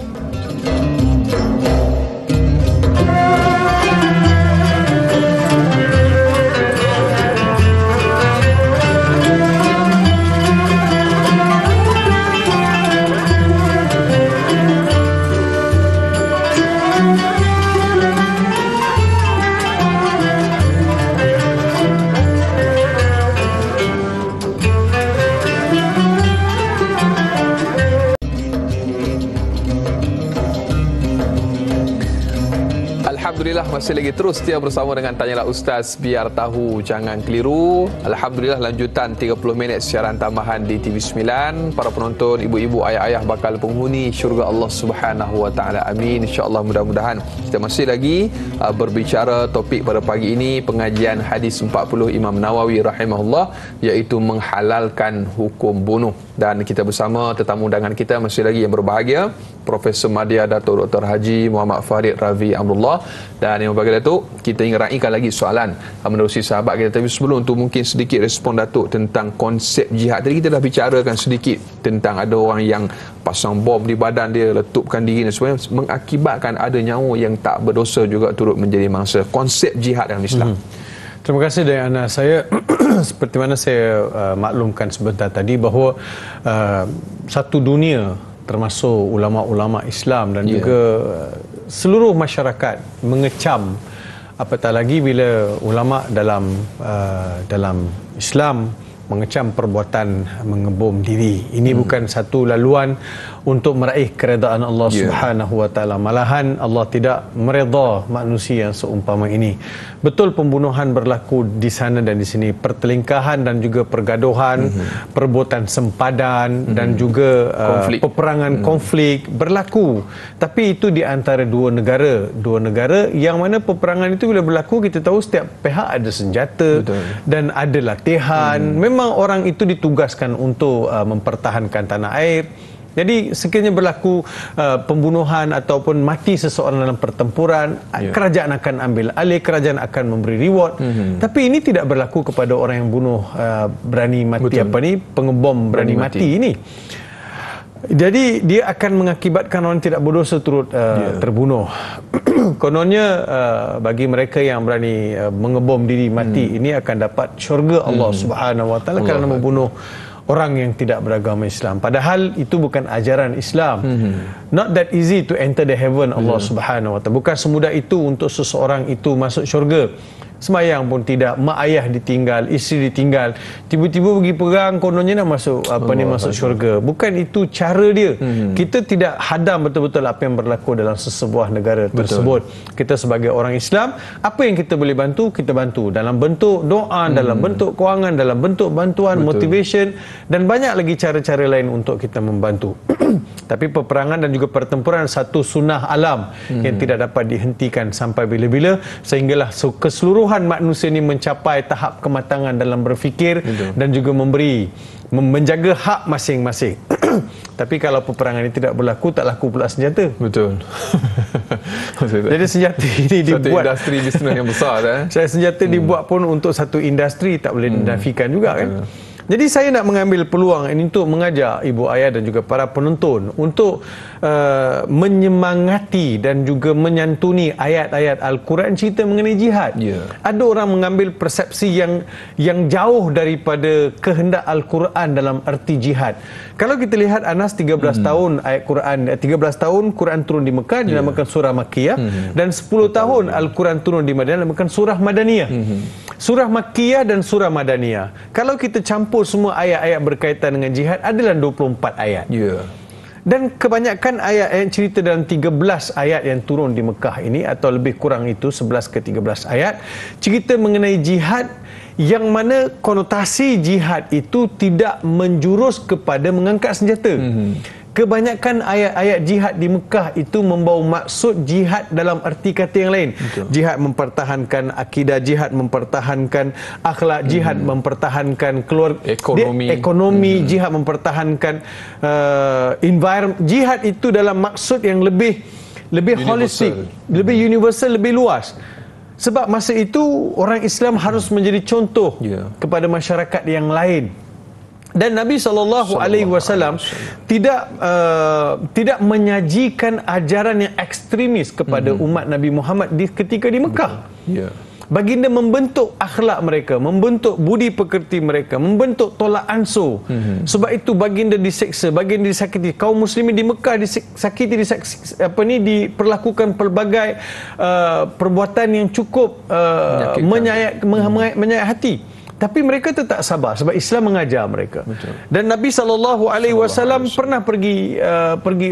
Alhamdulillah, masih lagi terus setia bersama dengan Tanyalah Ustaz, biar tahu jangan keliru. Alhamdulillah, lanjutan 30 minit siaran tambahan di TV9. Para penonton, ibu-ibu, ayah-ayah bakal penghuni syurga Allah Subhanahu wa taala. Amin. Insya-Allah, mudah-mudahan kita masih lagi berbicara topik pada pagi ini, pengajian hadis 40 Imam Nawawi rahimahullah, iaitu menghalalkan hukum bunuh. Dan kita bersama tetamu undangan kita masih lagi yang berbahagia, Profesor Madya Datuk Dr. Haji Muhammad Farid Ravi Amrullah. Dan yang berbahagia Datuk, kita ingin raikan lagi soalan menerusi sahabat kita. Tapi sebelum tu mungkin sedikit respon Datuk tentang konsep jihad. Tadi kita dah bicarakan sedikit tentang ada orang yang pasang bom di badan dia, letupkan diri dan sebagainya, mengakibatkan ada nyawa yang tak berdosa juga turut menjadi mangsa. Konsep jihad dalam Islam. Terima kasih Dayana. Saya seperti mana saya maklumkan sebentar tadi bahawa satu dunia termasuk ulama-ulama Islam dan juga seluruh masyarakat mengecam, apatah lagi bila ulama dalam Islam mengecam perbuatan mengebom diri. Ini bukan satu laluan untuk meraih keredaan Allah Subhanahu wa taala. Malahan Allah tidak meredha manusia yang seumpama ini. Betul pembunuhan berlaku di sana dan di sini, pertelingkahan dan juga pergaduhan, perbuatan sempadan dan juga peperangan konflik berlaku. Tapi itu di antara dua negara yang mana peperangan itu bila berlaku kita tahu setiap pihak ada senjata dan ada latihan. Memang orang itu ditugaskan untuk mempertahankan tanah air. Jadi sekiranya berlaku pembunuhan ataupun mati seseorang dalam pertempuran, kerajaan akan ambil alih, kerajaan akan memberi reward. Tapi ini tidak berlaku kepada orang yang bunuh berani mati, pengebom berani mati ini. Jadi dia akan mengakibatkan orang tidak berdosa turut terbunuh. Kononnya bagi mereka yang berani mengebom diri mati ini akan dapat syurga Allah Subhanahu wa taala kerana membunuh orang yang tidak beragama Islam. Padahal itu bukan ajaran Islam. Not that easy to enter the heaven Allah Subhanahu wa taala. Bukan semudah itu untuk seseorang itu masuk syurga. Semayang pun tidak, mak ayah ditinggal, isteri ditinggal, tiba-tiba pergi perang kononnya nak masuk masuk syurga. Bukan itu cara dia. Kita tidak hadam betul-betul apa yang berlaku dalam sesebuah negara tersebut. Kita sebagai orang Islam, apa yang kita boleh bantu, kita bantu dalam bentuk doa, dalam bentuk kewangan, dalam bentuk bantuan, motivation, dan banyak lagi cara-cara lain untuk kita membantu. Tapi peperangan dan juga pertempuran satu sunnah alam yang tidak dapat dihentikan sampai bila-bila, sehinggalah keseluruhan manusia ini mencapai tahap kematangan dalam berfikir dan juga menjaga hak masing-masing. Tapi kalau peperangan ini tidak berlaku, tak laku pula senjata. Betul. Jadi senjata ini dibuat satu industri bisnes yang besar. senjata dibuat pun untuk satu industri, tak boleh dinafikan juga kan. Jadi saya nak mengambil peluang ini untuk mengajak ibu ayah dan juga para penonton untuk menyemangati dan juga menyantuni ayat-ayat Al-Quran cerita mengenai jihad. Ada orang mengambil persepsi yang jauh daripada kehendak Al-Quran dalam erti jihad. Kalau kita lihat Anas 13 tahun ayat Quran, 13 tahun Quran turun di Mekah dinamakan surah Makkiyah, dan 10 tahun Al-Quran turun di Madinah dinamakan surah Madaniyah. Surah Makkiyah dan surah Madaniyah. Kalau kita campur semua ayat-ayat berkaitan dengan jihad adalah 24 ayat. Dan kebanyakan ayat-ayat cerita dalam 13 ayat yang turun di Mekah ini, atau lebih kurang itu 11 ke 13 ayat, cerita mengenai jihad yang mana konotasi jihad itu tidak menjurus kepada mengangkat senjata. Kebanyakan ayat-ayat jihad di Mekah itu membawa maksud jihad dalam arti kata yang lain. Betul. Jihad mempertahankan akidah, jihad mempertahankan akhlak, jihad mempertahankan ekonomi, jihad mempertahankan environment. Jihad itu dalam maksud yang lebih holistik, lebih universal, lebih luas. Sebab masa itu orang Islam harus menjadi contoh kepada masyarakat yang lain. Dan Nabi SAW tidak menyajikan ajaran yang ekstremis kepada umat Nabi Muhammad ketika di Mekah. Baginda membentuk akhlak mereka, membentuk budi pekerti mereka, membentuk tolak ansur. Sebab itu baginda diseksa, baginda disakiti. Kaum muslimin di Mekah disakiti, diperlakukan pelbagai perbuatan yang cukup menyayat hati. Tapi mereka tetap sabar sebab Islam mengajar mereka. Betul. Dan Nabi SAW pernah pergi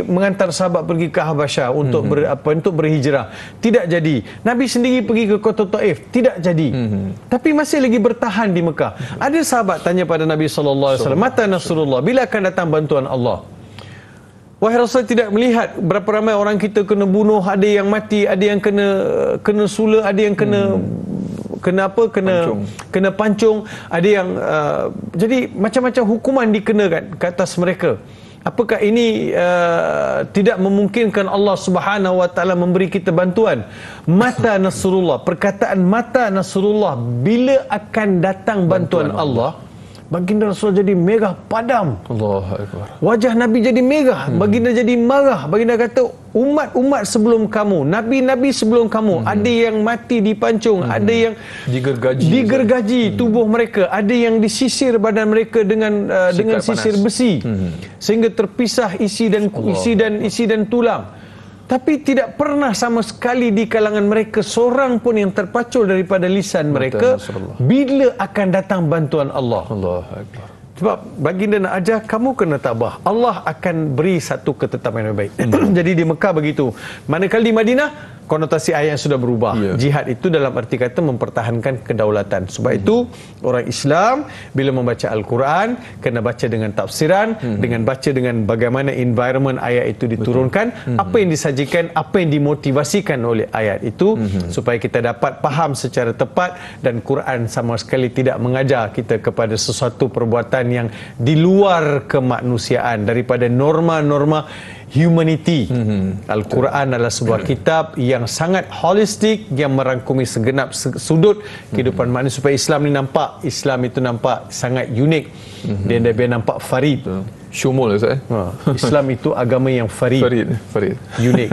mengantar sahabat pergi ke Habasyah untuk untuk berhijrah. Tidak jadi. Nabi sendiri pergi ke kota Taif. Tidak jadi. Tapi masih lagi bertahan di Mekah. Ada sahabat tanya pada Nabi SAW, "Mata Nasrullah? Bila akan datang bantuan Allah?" Wahai Rasul, tidak melihat berapa ramai orang kita kena bunuh, ada yang mati, ada yang kena sula, ada yang kena pancung, ada yang jadi macam-macam hukuman dikenakan ke atas mereka. Apakah ini tidak memungkinkan Allah Subhanahu wa taala memberi kita bantuan? Mata Nasrullah, perkataan mata Nasrullah, bila akan datang bantuan Allah? Baginda Rasul jadi merah padam. Allahu Akbar. Wajah Nabi jadi merah. Baginda jadi marah. Baginda kata, umat-umat sebelum kamu, nabi-nabi sebelum kamu, ada yang mati dipancung, ada yang digergaji tubuh mereka, ada yang disisir badan mereka dengan sisir besi, sehingga terpisah isi dan tulang. Tapi tidak pernah sama sekali di kalangan mereka seorang pun yang terpacul daripada lisan mereka bila akan datang bantuan Allah. Allahu Akbar. Sebab baginda nak ajar, kamu kena tabah. Allah akan beri satu ketetapan yang baik. Jadi di Mekah begitu. Manakala di Madinah, konotasi ayat yang sudah berubah. Jihad itu dalam arti kata mempertahankan kedaulatan. Sebab itu orang Islam bila membaca Al-Quran kena baca dengan tafsiran, dengan baca dengan bagaimana environment ayat itu diturunkan, apa yang disajikan, apa yang dimotivasikan oleh ayat itu, supaya kita dapat faham secara tepat. Dan Quran sama sekali tidak mengajar kita kepada sesuatu perbuatan yang di luar kemanusiaan, daripada norma-norma humanity. Al-Quran adalah sebuah kitab yang sangat holistik, yang merangkumi segenap sudut kehidupan manusia, supaya Islam ni nampak, Islam itu nampak sangat unik. Dia nampak farid. Syumul, Ustaz. Islam itu agama yang farid. Unik.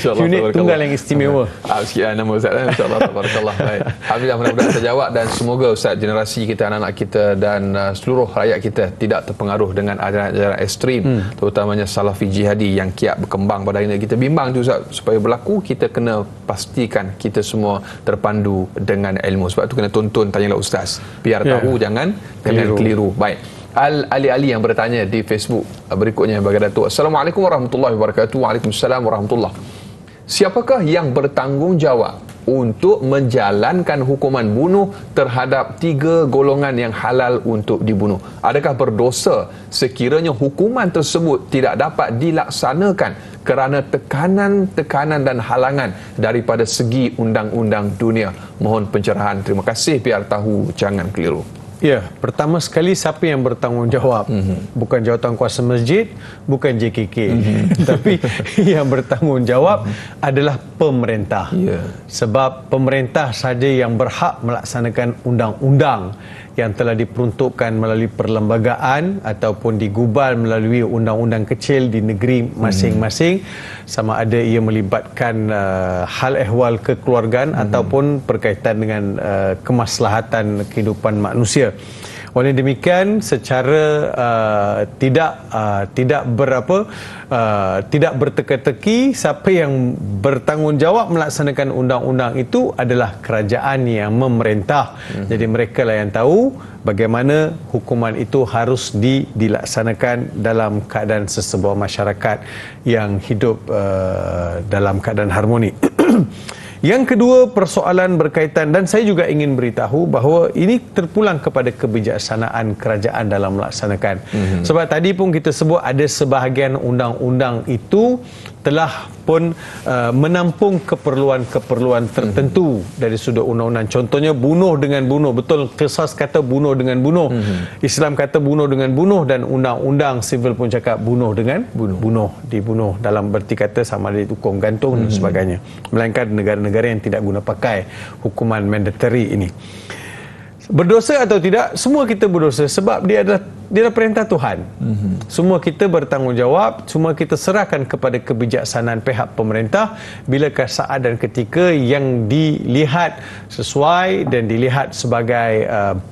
Unik, tunggal yang istimewa. Sikit nama Ustaz. InsyaAllah. Tabarakallah. Baik. Alhamdulillah, mudah-mudahan terjawab. Dan semoga Ustaz, generasi kita, anak-anak kita dan seluruh rakyat kita tidak terpengaruh dengan ajaran-ajaran ekstrim, terutamanya Salafi Jihadi yang kiat berkembang pada hari ini. Kita bimbang tu Ustaz, supaya berlaku kita kena pastikan kita semua terpandu dengan ilmu. Sebab tu kena tuntun, tanyalah Ustaz, biar tahu, jangan keliru. Baik. Ali yang bertanya di Facebook berikutnya bagi Datuk. Assalamualaikum warahmatullahi wabarakatuh. Waalaikumsalam warahmatullahi. Siapakah yang bertanggungjawab untuk menjalankan hukuman bunuh terhadap 3 golongan yang halal untuk dibunuh? Adakah berdosa sekiranya hukuman tersebut tidak dapat dilaksanakan kerana tekanan dan halangan daripada segi undang-undang dunia? Mohon pencerahan. Terima kasih, biar tahu, jangan keliru. Ya, pertama sekali siapa yang bertanggungjawab? Bukan jawatan kuasa masjid, bukan JKK. Tapi yang bertanggungjawab adalah pemerintah. Sebab pemerintah saja yang berhak melaksanakan undang-undang yang telah diperuntukkan melalui perlembagaan ataupun digubal melalui undang-undang kecil di negeri masing-masing, sama ada ia melibatkan hal ehwal kekeluargaan ataupun berkaitan dengan kemaslahatan kehidupan manusia. Oleh demikian, secara tidak berteka-teki, siapa yang bertanggungjawab melaksanakan undang-undang itu adalah kerajaan yang memerintah. Jadi mereka lah yang tahu bagaimana hukuman itu harus dilaksanakan dalam keadaan sesebuah masyarakat yang hidup dalam keadaan harmoni. Yang kedua, persoalan berkaitan, dan saya juga ingin beritahu bahawa ini terpulang kepada kebijaksanaan kerajaan dalam melaksanakan. Sebab tadi pun kita sebut ada sebahagian undang-undang itu telah pun menampung keperluan-keperluan tertentu dari sudut undang-undang. Contohnya bunuh dengan bunuh. Betul, Qisas kata bunuh dengan bunuh. Islam kata bunuh dengan bunuh, dan undang-undang sivil pun cakap bunuh dengan bunuh. Dibunuh dalam berti kata sama ada hukum gantung dan sebagainya. Melainkan negara-negara yang tidak guna pakai hukuman mandatory ini. Berdosa atau tidak, semua kita berdosa sebab dia adalah perintah Tuhan. Semua kita bertanggungjawab, semua kita serahkan kepada kebijaksanaan pihak pemerintah bilakah saat dan ketika yang dilihat sesuai dan dilihat sebagai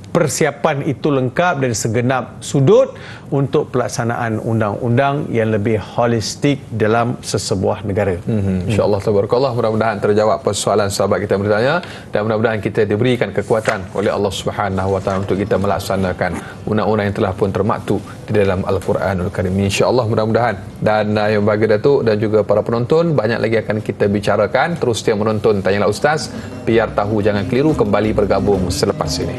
persiapan itu lengkap dari segenap sudut untuk pelaksanaan undang-undang yang lebih holistik dalam sesebuah negara. InsyaAllah, tabarakallah, mudah-mudahan terjawab persoalan sahabat kita bertanya, dan mudah-mudahan kita diberikan kekuatan oleh Allah Subhanahu Wa Taala untuk kita melaksanakan undang-undang yang telah pun termaktub di dalam Al-Quranul Karim. InsyaAllah, mudah-mudahan. Dan yang bagi Datuk dan juga para penonton, banyak lagi akan kita bicarakan. Terus setia menonton Tanyalah Ustaz, biar tahu jangan keliru, kembali bergabung selepas ini.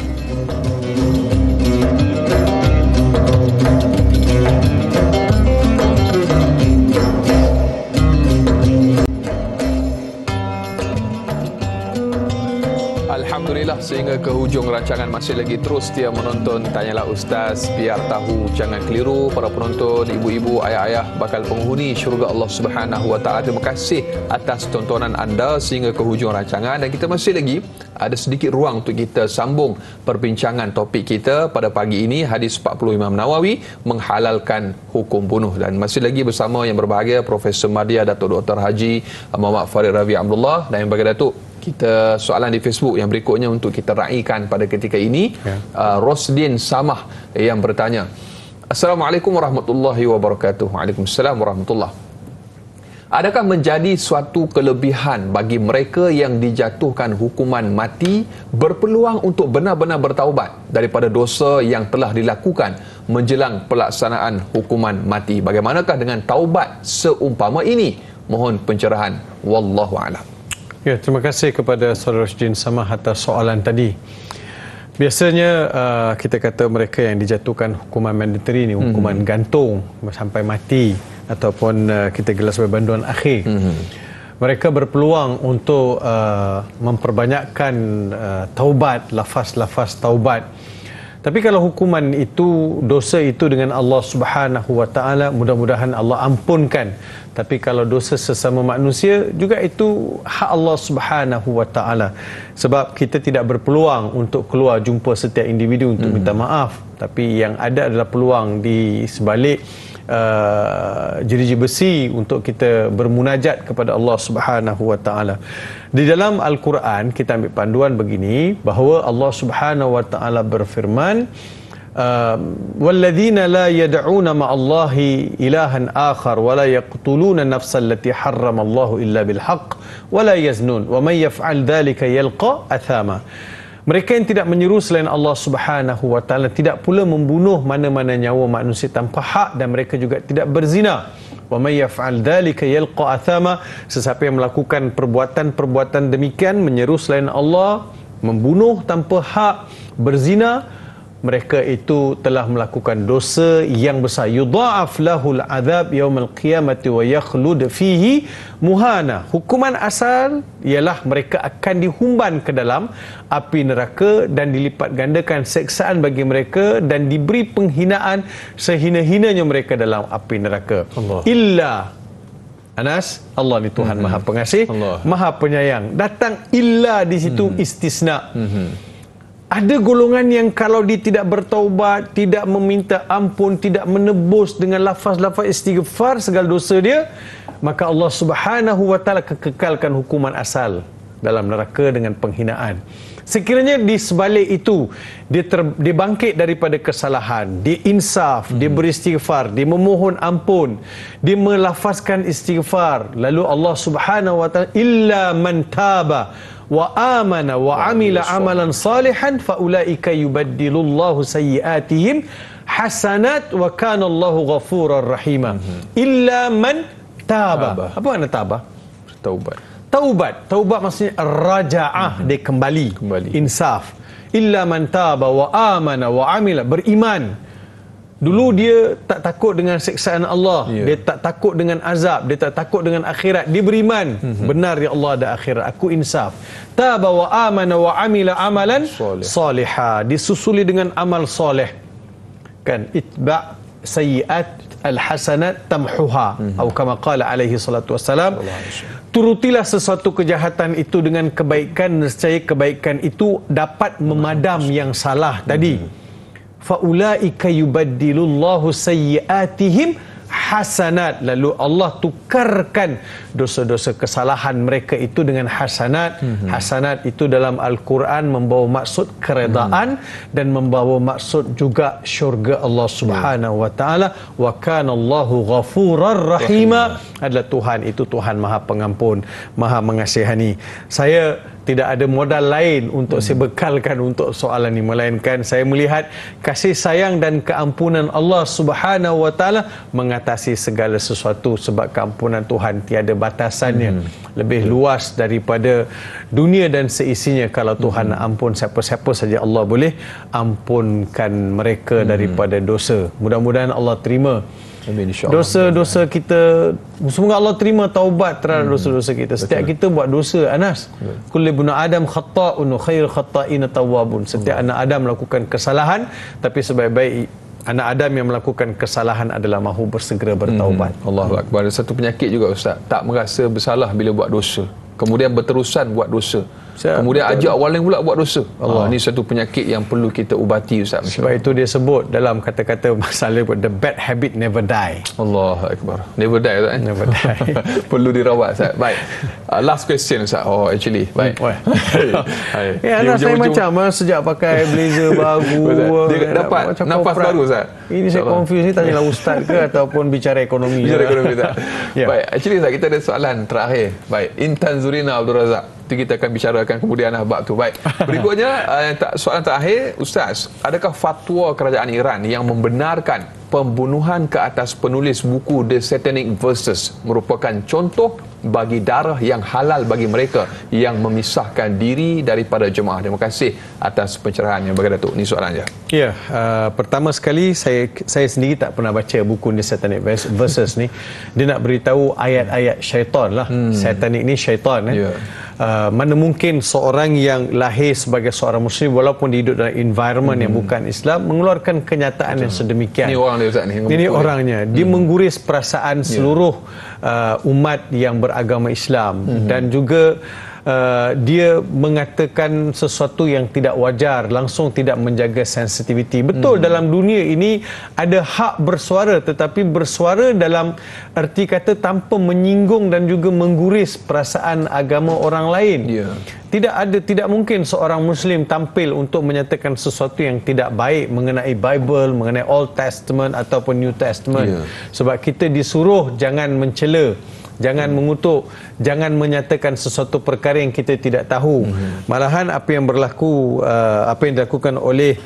Alhamdulillah, sehingga ke hujung rancangan masih lagi terus setia menonton Tanyalah Ustaz, biar tahu jangan keliru. Para penonton, ibu-ibu, ayah-ayah bakal penghuni syurga Allah Subhanahu Wa Taala, terima kasih atas tontonan anda sehingga ke hujung rancangan, dan kita masih lagi ada sedikit ruang untuk kita sambung perbincangan topik kita pada pagi ini, hadis 40 Imam Nawawi menghalalkan hukum bunuh. Dan masih lagi bersama yang berbahagia Profesor Madya, Datuk Dr. Haji Muhammad Farid Ravi Abdullah, dan yang bagi Datuk, kita soalan di Facebook yang berikutnya untuk kita raikan pada ketika ini. Rosdin Samah yang bertanya, Assalamualaikum warahmatullahi wabarakatuh. Waalaikumsalam warahmatullahi. Adakah menjadi suatu kelebihan bagi mereka yang dijatuhkan hukuman mati berpeluang untuk benar-benar bertaubat daripada dosa yang telah dilakukan menjelang pelaksanaan hukuman mati? Bagaimanakah dengan taubat seumpama ini? Mohon pencerahan. Wallahu a'lam. Ya, terima kasih kepada Saudara Rosdin Samah atas soalan tadi. Biasanya kita kata mereka yang dijatuhkan hukuman mandatory ni, hukuman gantung sampai mati, ataupun kita gelar sebagai banduan akhir. Mereka berpeluang untuk memperbanyakkan taubat, lafaz-lafaz taubat. Tapi kalau hukuman itu, dosa itu dengan Allah Subhanahu Wa Taala, mudah-mudahan Allah ampunkan. Tapi kalau dosa sesama manusia, juga itu hak Allah Subhanahu Wa Taala. Sebab kita tidak berpeluang untuk keluar jumpa setiap individu untuk minta maaf. Tapi yang ada adalah peluang di sebalik jeruji besi untuk kita bermunajat kepada Allah Subhanahu Wa Taala. Di dalam Al-Quran kita ambil panduan begini, bahawa Allah Subhanahu Wa Taala berfirman, walladzina la yad'una ma'allahi ilahan akhar wa la yaqtuluna nafsan allati harrama Allahu illa bil haqq wa la yaznun wa may yaf'al dhalika yalqa athama. Mereka yang tidak menyeru selain Allah Subhanahu Wa Taala, tidak pula membunuh mana-mana nyawa manusia tanpa hak, dan mereka juga tidak berzina. Wa may yaf'al dhalika yalqa athama. Sesiapa yang melakukan perbuatan-perbuatan demikian, menyeru selain Allah, membunuh tanpa hak, berzina, mereka itu telah melakukan dosa yang besar. Yudha'af lahul azab yaumal qiyamati wa yakhlud fihi muhana. Hukuman asal ialah mereka akan dihumban ke dalam api neraka dan dilipat gandakan seksaan bagi mereka dan diberi penghinaan sehina-hinanya mereka dalam api neraka. Allah. Illa Anas, Allah ni Tuhan Maha Pengasih, Maha Penyayang. Datang illa di situ istisna. Ada golongan yang kalau dia tidak bertaubat, tidak meminta ampun, tidak menebus dengan lafaz-lafaz istighfar segala dosa dia, maka Allah Subhanahu Wa Taala kekalkan hukuman asal dalam neraka dengan penghinaan. Sekiranya di sebalik itu dia bangkit daripada kesalahan, dia insaf, dia beristighfar, dia memohon ampun, dia melafazkan istighfar, lalu Allah Subhanahu Wa Taala, illa man taba wa amana wa amila amalan salihan faulaika yubaddilullahu sayyiatihim hasanat wa kana Allahu ghafurar rahima. Illa man taba. Apa makna taba? Taubat. Taubat maksudnya raja'ah, dia kembali. Insaf. Illa man taba wa amana wa amila, beriman. Dulu dia tak takut dengan siksaan Allah, dia tak takut dengan azab, dia tak takut dengan akhirat, dia beriman. Benar ya Allah ada akhirat, aku insaf. Taba wa amana wa amila amalan salihah, disusuli dengan amal soleh. Kan, itba' sayyiat al-hasanat tamhuha, atau kama qala alaihi salatu wassalam. Turutilah sesuatu kejahatan itu dengan kebaikan, nescaya kebaikan itu dapat memadam yang salah tadi. Faulaika yubaddilullahu sayyiatihim hasanat, lalu Allah tukarkan dosa-dosa kesalahan mereka itu dengan hasanat. Hasanat itu dalam Al-Quran membawa maksud keredaan dan membawa maksud juga syurga Allah Subhanahu wa taala. Wa kana Allahu ghafurar rahima, adalah Tuhan itu Tuhan Maha Pengampun, Maha Mengasihani. Saya tidak ada modal lain untuk saya bekalkan untuk soalan ini, melainkan saya melihat kasih sayang dan keampunan Allah Subhanahu wa taala mengatasi segala sesuatu, sebab keampunan Tuhan tiada batasannya, lebih luas daripada dunia dan seisinya. Kalau Tuhan ampun siapa-siapa saja, Allah boleh ampunkan mereka daripada dosa. Mudah-mudahan Allah terima dosa-dosa kita. Semoga Allah terima taubat terhadap dosa-dosa kita. Setiap kita buat dosa, Anas. Kullu ibnu Adam khata'un wa khairul khata'ina tawwabun. Setiap anak Adam melakukan kesalahan, tapi sebaik-baik anak Adam yang melakukan kesalahan adalah mahu bersegera bertaubat. Allahu akbar. Ada satu penyakit juga Ustaz, tak merasa bersalah bila buat dosa, kemudian berterusan buat dosa, kemudian ajak orang lain pula buat dosa. Ini satu penyakit yang perlu kita ubati Ustaz. Sebab itu dia sebut dalam kata-kata masalah, the bad habit never die. Allahu akbar. Never die Ustaz. Never die. Perlu dirawat Ustaz. Baik. Last question Ustaz. Actually. Baik. Anak saya macam sejak pakai blazer baru, dia dapat nafas baru Ustaz. Ini saya confuse ni, tanyalah ustaz ke ataupun bicara ekonomi. Bicara ekonomi Ustaz. Baik, actually Ustaz, kita ada soalan terakhir. Baik, Intan Zurina Abdul Razak. Itu kita akan bicarakan kemudian bab tu. Baik. Berikutnya soalan terakhir Ustaz, adakah fatwa kerajaan Iran yang membenarkan pembunuhan ke atas penulis buku The Satanic Verses merupakan contoh bagi darah yang halal bagi mereka yang memisahkan diri daripada jemaah? Terima kasih atas pencerahan yang bagi Datuk. Ini soalannya. Ya, pertama sekali saya sendiri tak pernah baca buku The Satanic Verses ni. Dia nak beritahu ayat-ayat syaitan lah. Satanic ni syaitan. Mana mungkin seorang yang lahir sebagai seorang Muslim, walaupun dia hidup dalam environment yang bukan Islam, mengeluarkan kenyataan yang sedemikian. Ini orang dia Ustaz ni. Ini orangnya. Dia mengguris perasaan seluruh umat yang beragama Islam, dan juga dia mengatakan sesuatu yang tidak wajar, langsung tidak menjaga sensitiviti. Betul, dalam dunia ini ada hak bersuara, tetapi bersuara dalam erti kata tanpa menyinggung dan juga mengguris perasaan agama orang lain. Tidak mungkin seorang Muslim tampil untuk menyatakan sesuatu yang tidak baik mengenai Bible, mengenai Old Testament ataupun New Testament. Sebab kita disuruh jangan mencela, jangan mengutuk, jangan menyatakan sesuatu perkara yang kita tidak tahu. Malahan apa yang berlaku, apa yang dilakukan oleh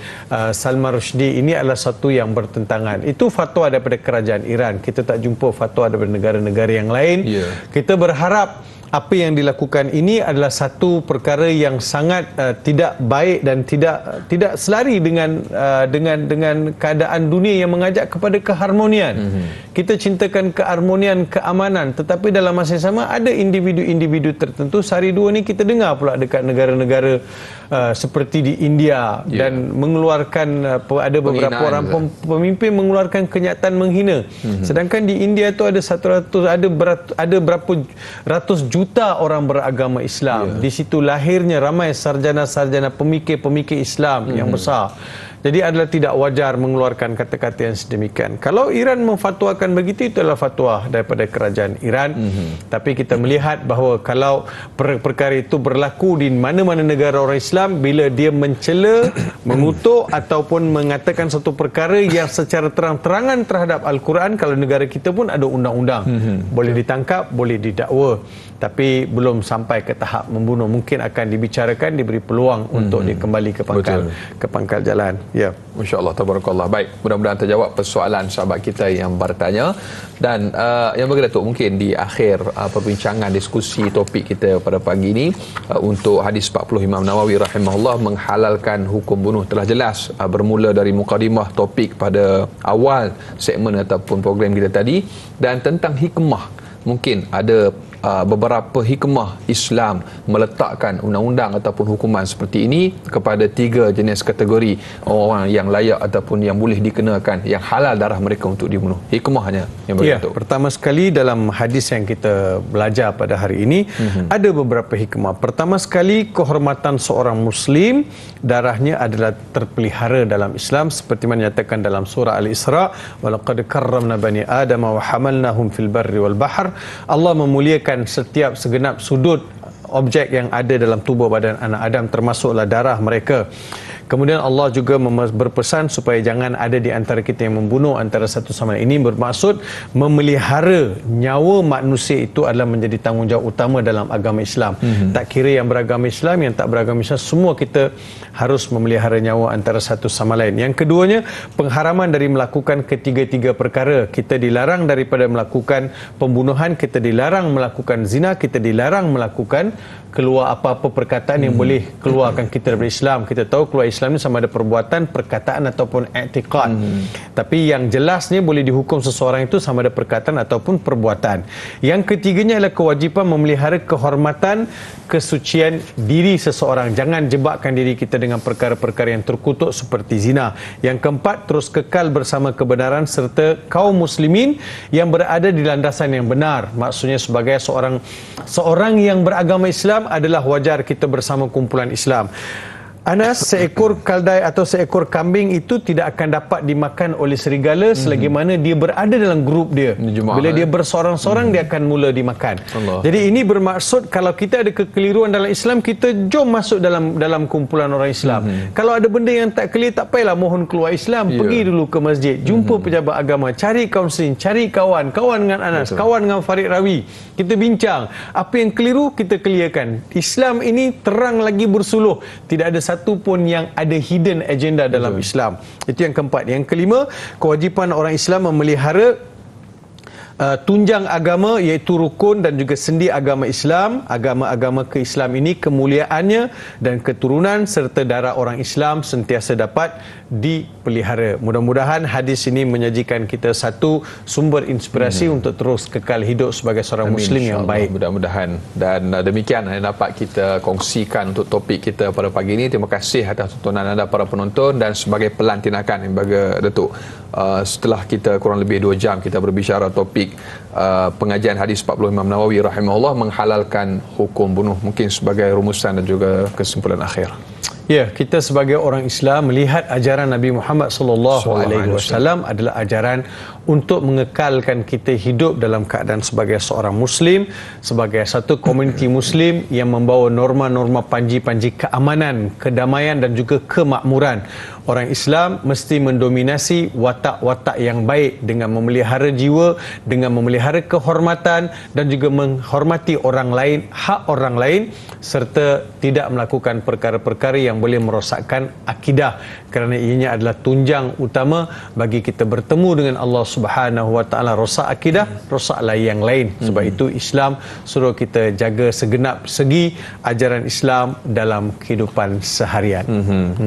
Salman Rushdie ini adalah satu yang bertentangan. Itu fatwa daripada kerajaan Iran. Kita tak jumpa fatwa daripada negara-negara yang lain. Kita berharap apa yang dilakukan ini adalah satu perkara yang sangat tidak baik dan tidak selari dengan keadaan dunia yang mengajak kepada keharmonian. Kita cintakan keharmonian, keamanan, tetapi dalam masa yang sama ada individu-individu tertentu. Sehari dua ni kita dengar pula dekat negara-negara seperti di India dan mengeluarkan ada beberapa orang pemimpin mengeluarkan kenyataan menghina. Sedangkan di India tu ada berapa ratus juta orang beragama Islam. Di situ lahirnya ramai sarjana-sarjana pemikir-pemikir Islam yang besar. Jadi adalah tidak wajar mengeluarkan kata-kata yang sedemikian. Kalau Iran memfatwakan begitu, itu adalah fatwa daripada kerajaan Iran. Tapi kita melihat bahawa kalau perkara itu berlaku di mana-mana negara orang Islam, bila dia mencela, mengutuk ataupun mengatakan satu perkara yang secara terang-terangan terhadap Al-Quran, kalau negara kita pun ada undang-undang, boleh ditangkap, boleh didakwa. tapi belum sampai ke tahap membunuh. Mungkin akan dibicarakan, diberi peluang untuk dia kembali ke pangkal jalan. Ya. Masya-Allah, tabarakallah. Baik, mudah-mudahan terjawab persoalan sahabat kita yang bertanya. Dan yang bagi Datuk, mungkin di akhir perbincangan diskusi topik kita pada pagi ini, untuk hadis 40 Imam Nawawi rahimahullah menghalalkan hukum bunuh telah jelas bermula dari mukadimah topik pada awal segmen ataupun program kita tadi, dan tentang hikmah. Mungkin ada beberapa hikmah Islam meletakkan undang-undang ataupun hukuman seperti ini kepada 3 jenis kategori orang yang layak ataupun yang boleh dikenakan, yang halal darah mereka untuk dibunuh. Hikmahnya yang berikut. Pertama sekali dalam hadis yang kita belajar pada hari ini, ada beberapa hikmah. Pertama sekali, kehormatan seorang Muslim, darahnya adalah terpelihara dalam Islam, seperti mana nyatakan dalam surah Al-Isra, walaqad karramna bani Adam wa hamalnahum fil barri wal bahr. Allah memuliakan setiap segenap sudut objek yang ada dalam tubuh badan anak Adam, termasuklah darah mereka. Kemudian Allah juga berpesan supaya jangan ada di antara kita yang membunuh antara satu sama lain. Ini bermaksud memelihara nyawa manusia itu adalah menjadi tanggungjawab utama dalam agama Islam. Tak kira yang beragama Islam, yang tak beragama Islam, semua kita harus memelihara nyawa antara satu sama lain. Yang keduanya, pengharaman dari melakukan ketiga-tiga perkara. Kita dilarang daripada melakukan pembunuhan, kita dilarang melakukan zina, kita dilarang melakukan keluar apa-apa perkataan yang boleh keluarkan kita dari Islam. Kita tahu keluar Islam ni sama ada perbuatan, perkataan ataupun i'tiqad. Tapi yang jelasnya boleh dihukum seseorang itu sama ada perkataan ataupun perbuatan. Yang ketiganya adalah kewajipan memelihara kehormatan, kesucian diri seseorang. Jangan jebakkan diri kita dengan perkara-perkara yang terkutuk seperti zina. Yang keempat, terus kekal bersama kebenaran serta kaum muslimin yang berada di landasan yang benar. Maksudnya sebagai seorang yang beragama Islam adalah wajar kita bersama kumpulan Islam. Anas, seekor keldai atau seekor kambing itu tidak akan dapat dimakan oleh serigala selagi mana dia berada dalam grup dia. Bila dia bersorang-sorang, dia akan mula dimakan. Jadi ini bermaksud kalau kita ada kekeliruan dalam Islam, kita jom masuk dalam kumpulan orang Islam. Kalau ada benda yang tak clear, tak payahlah mohon keluar Islam. Pergi dulu ke masjid, jumpa pejabat agama, cari kaunseling, cari kawan dengan Anas, kawan dengan Farid Rawi. Kita bincang, apa yang keliru kita clearkan. Islam ini terang lagi bersuluh, tidak ada satu pun yang ada hidden agenda dalam Islam. Itu yang keempat. Yang kelima, kewajipan orang Islam memelihara tunjang agama, iaitu rukun dan juga sendi agama Islam. Agama-agama ke-Islam ini kemuliaannya dan keturunan serta darah orang Islam sentiasa dapat dipelihara. Mudah-mudahan hadis ini menyajikan kita satu sumber inspirasi untuk terus kekal hidup sebagai seorang Muslim yang baik. Mudah-mudahan. Dan demikian yang dapat kita kongsikan untuk topik kita pada pagi ini. Terima kasih atas tontonan anda para penonton, dan sebagai pelantinakan yang bagi Datuk, setelah kita kurang lebih 2 jam kita berbicara topik pengajian hadis 40 Imam Nawawi rahimahullah menghalalkan hukum bunuh, mungkin sebagai rumusan dan juga kesimpulan akhir. Ya, kita sebagai orang Islam melihat ajaran Nabi Muhammad SAW adalah ajaran untuk mengekalkan kita hidup dalam keadaan sebagai seorang Muslim, sebagai satu komuniti Muslim yang membawa norma-norma panji-panji keamanan, kedamaian dan juga kemakmuran. Orang Islam mesti mendominasi watak-watak yang baik dengan memelihara jiwa, dengan memelihara kehormatan dan juga menghormati orang lain, hak orang lain, serta tidak melakukan perkara-perkara yang boleh merosakkan akidah, kerana ianya adalah tunjang utama bagi kita bertemu dengan Allah Subhanahu Wa Taala. Rosak akidah, rosaklah yang lain. Sebab itu Islam suruh kita jaga segenap segi ajaran Islam dalam kehidupan seharian.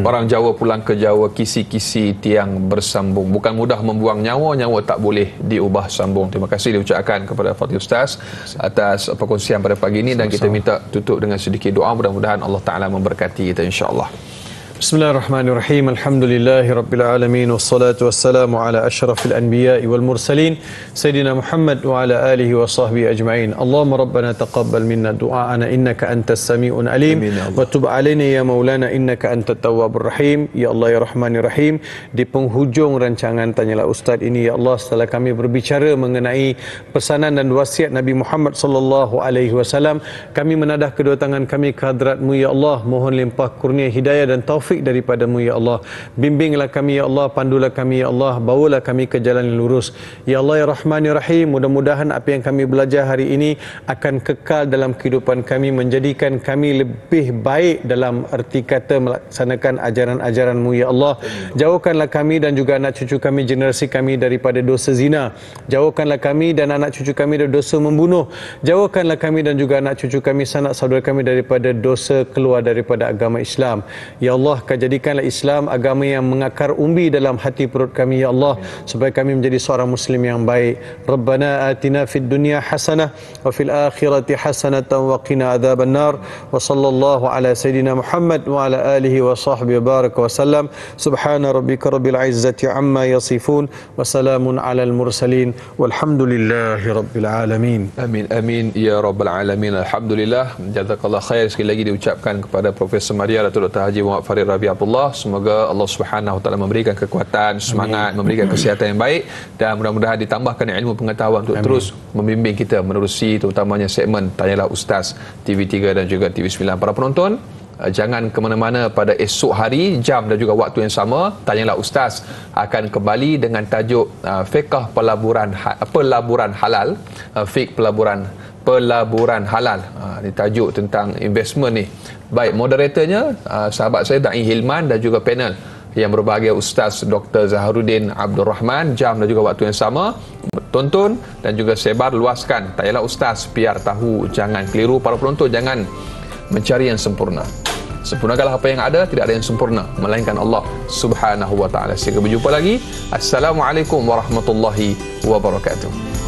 Orang Jawa pulang ke Jawa, kisi-kisi tiang bersambung. Bukan mudah membuang nyawa, nyawa tak boleh diubah sambung. Terima kasih diucapkan kepada Fadil Ustaz atas perkongsian pada pagi ini, dan kita minta tutup dengan sedikit doa. Mudah-mudahan Allah Ta'ala memberkati kita insya-Allah. Bismillahirrahmanirrahim. Alhamdulillahirabbil alamin, wassalatu wassalamu ala asyrafil anbiya'i wal mursalin sayyidina Muhammad wa ala alihi wa sahbihi ajma'in. Allahumma rabbana taqabbal minna du'aana innaka antas sami'un alim wa tub alaina ya maulana innaka antat tawwabur rahim. Ya Allah ya Rahman ya Rahim, di penghujung rancangan Tanyalah Ustaz ini, ya Allah, setelah kami berbicara mengenai pesanan dan wasiat Nabi Muhammad sallallahu alaihi wasallam, kami menadah kedua tangan kami ke hadrat-Mu ya Allah, mohon limpah kurnia hidayah dan taufik taufik daripadamu ya Allah. Bimbinglah kami ya Allah, pandulah kami ya Allah, bawalah kami ke jalan yang lurus. Ya Allah ya Rahman ya Rahim, mudah-mudahan apa yang kami belajar hari ini akan kekal dalam kehidupan kami, menjadikan kami lebih baik dalam erti kata melaksanakan ajaran-ajaran-Mu ya Allah. Jauhkanlah kami dan juga anak cucu kami, generasi kami daripada dosa zina. Jauhkanlah kami dan anak cucu kami dari dosa membunuh. Jauhkanlah kami dan juga anak cucu kami, sanak saudara kami daripada dosa keluar daripada agama Islam. Ya Allah, jadikanlah Islam agama yang mengakar umbi dalam hati perut kami ya Allah, supaya kami menjadi seorang muslim yang baik. Rabbana atina fid dunya hasanah wa fil akhirati hasanatan wa qina adzaban nar. Wa sallallahu ala sayidina Muhammad wa ala alihi wa sahbihi baraka wa sallam. Subhana rabbika rabbil izzati amma yasifun wa salamun alal mursalin walhamdulillahi rabbil alamin. Amin amin ya rabbal alamin. Alhamdulillah. Jazakallah khair sekali lagi diucapkan kepada Profesor Madia Datuk Dr. Haji Muhammad Farid Rabi Abdullah. Semoga Allah Subhanahu Wa Taala memberikan kekuatan, semangat, memberikan kesihatan yang baik, dan mudah-mudahan ditambahkan ilmu pengetahuan untuk terus membimbing kita menerusi terutamanya segmen Tanyalah Ustaz TV3 dan juga TV9. Para penonton, jangan ke mana-mana. Pada esok hari jam dan juga waktu yang sama, Tanyalah Ustaz akan kembali dengan tajuk fiqh pelaburan halal, fiqh pelaburan halal. Ini tajuk tentang investment ni. Baik, moderatornya sahabat saya Da'i Hilman dan juga panel yang berbahagia Ustaz Dr. Zaharuddin Abdul Rahman. Jam dan juga waktu yang sama. Tonton dan juga sebar luaskan Tanyalah Ustaz, biar tahu, jangan keliru. Para penonton, jangan mencari yang sempurna. Sempurnakanlah apa yang ada, tidak ada yang sempurna melainkan Allah Subhanahu Wa Taala. Sampai berjumpa lagi. Assalamualaikum warahmatullahi wabarakatuh.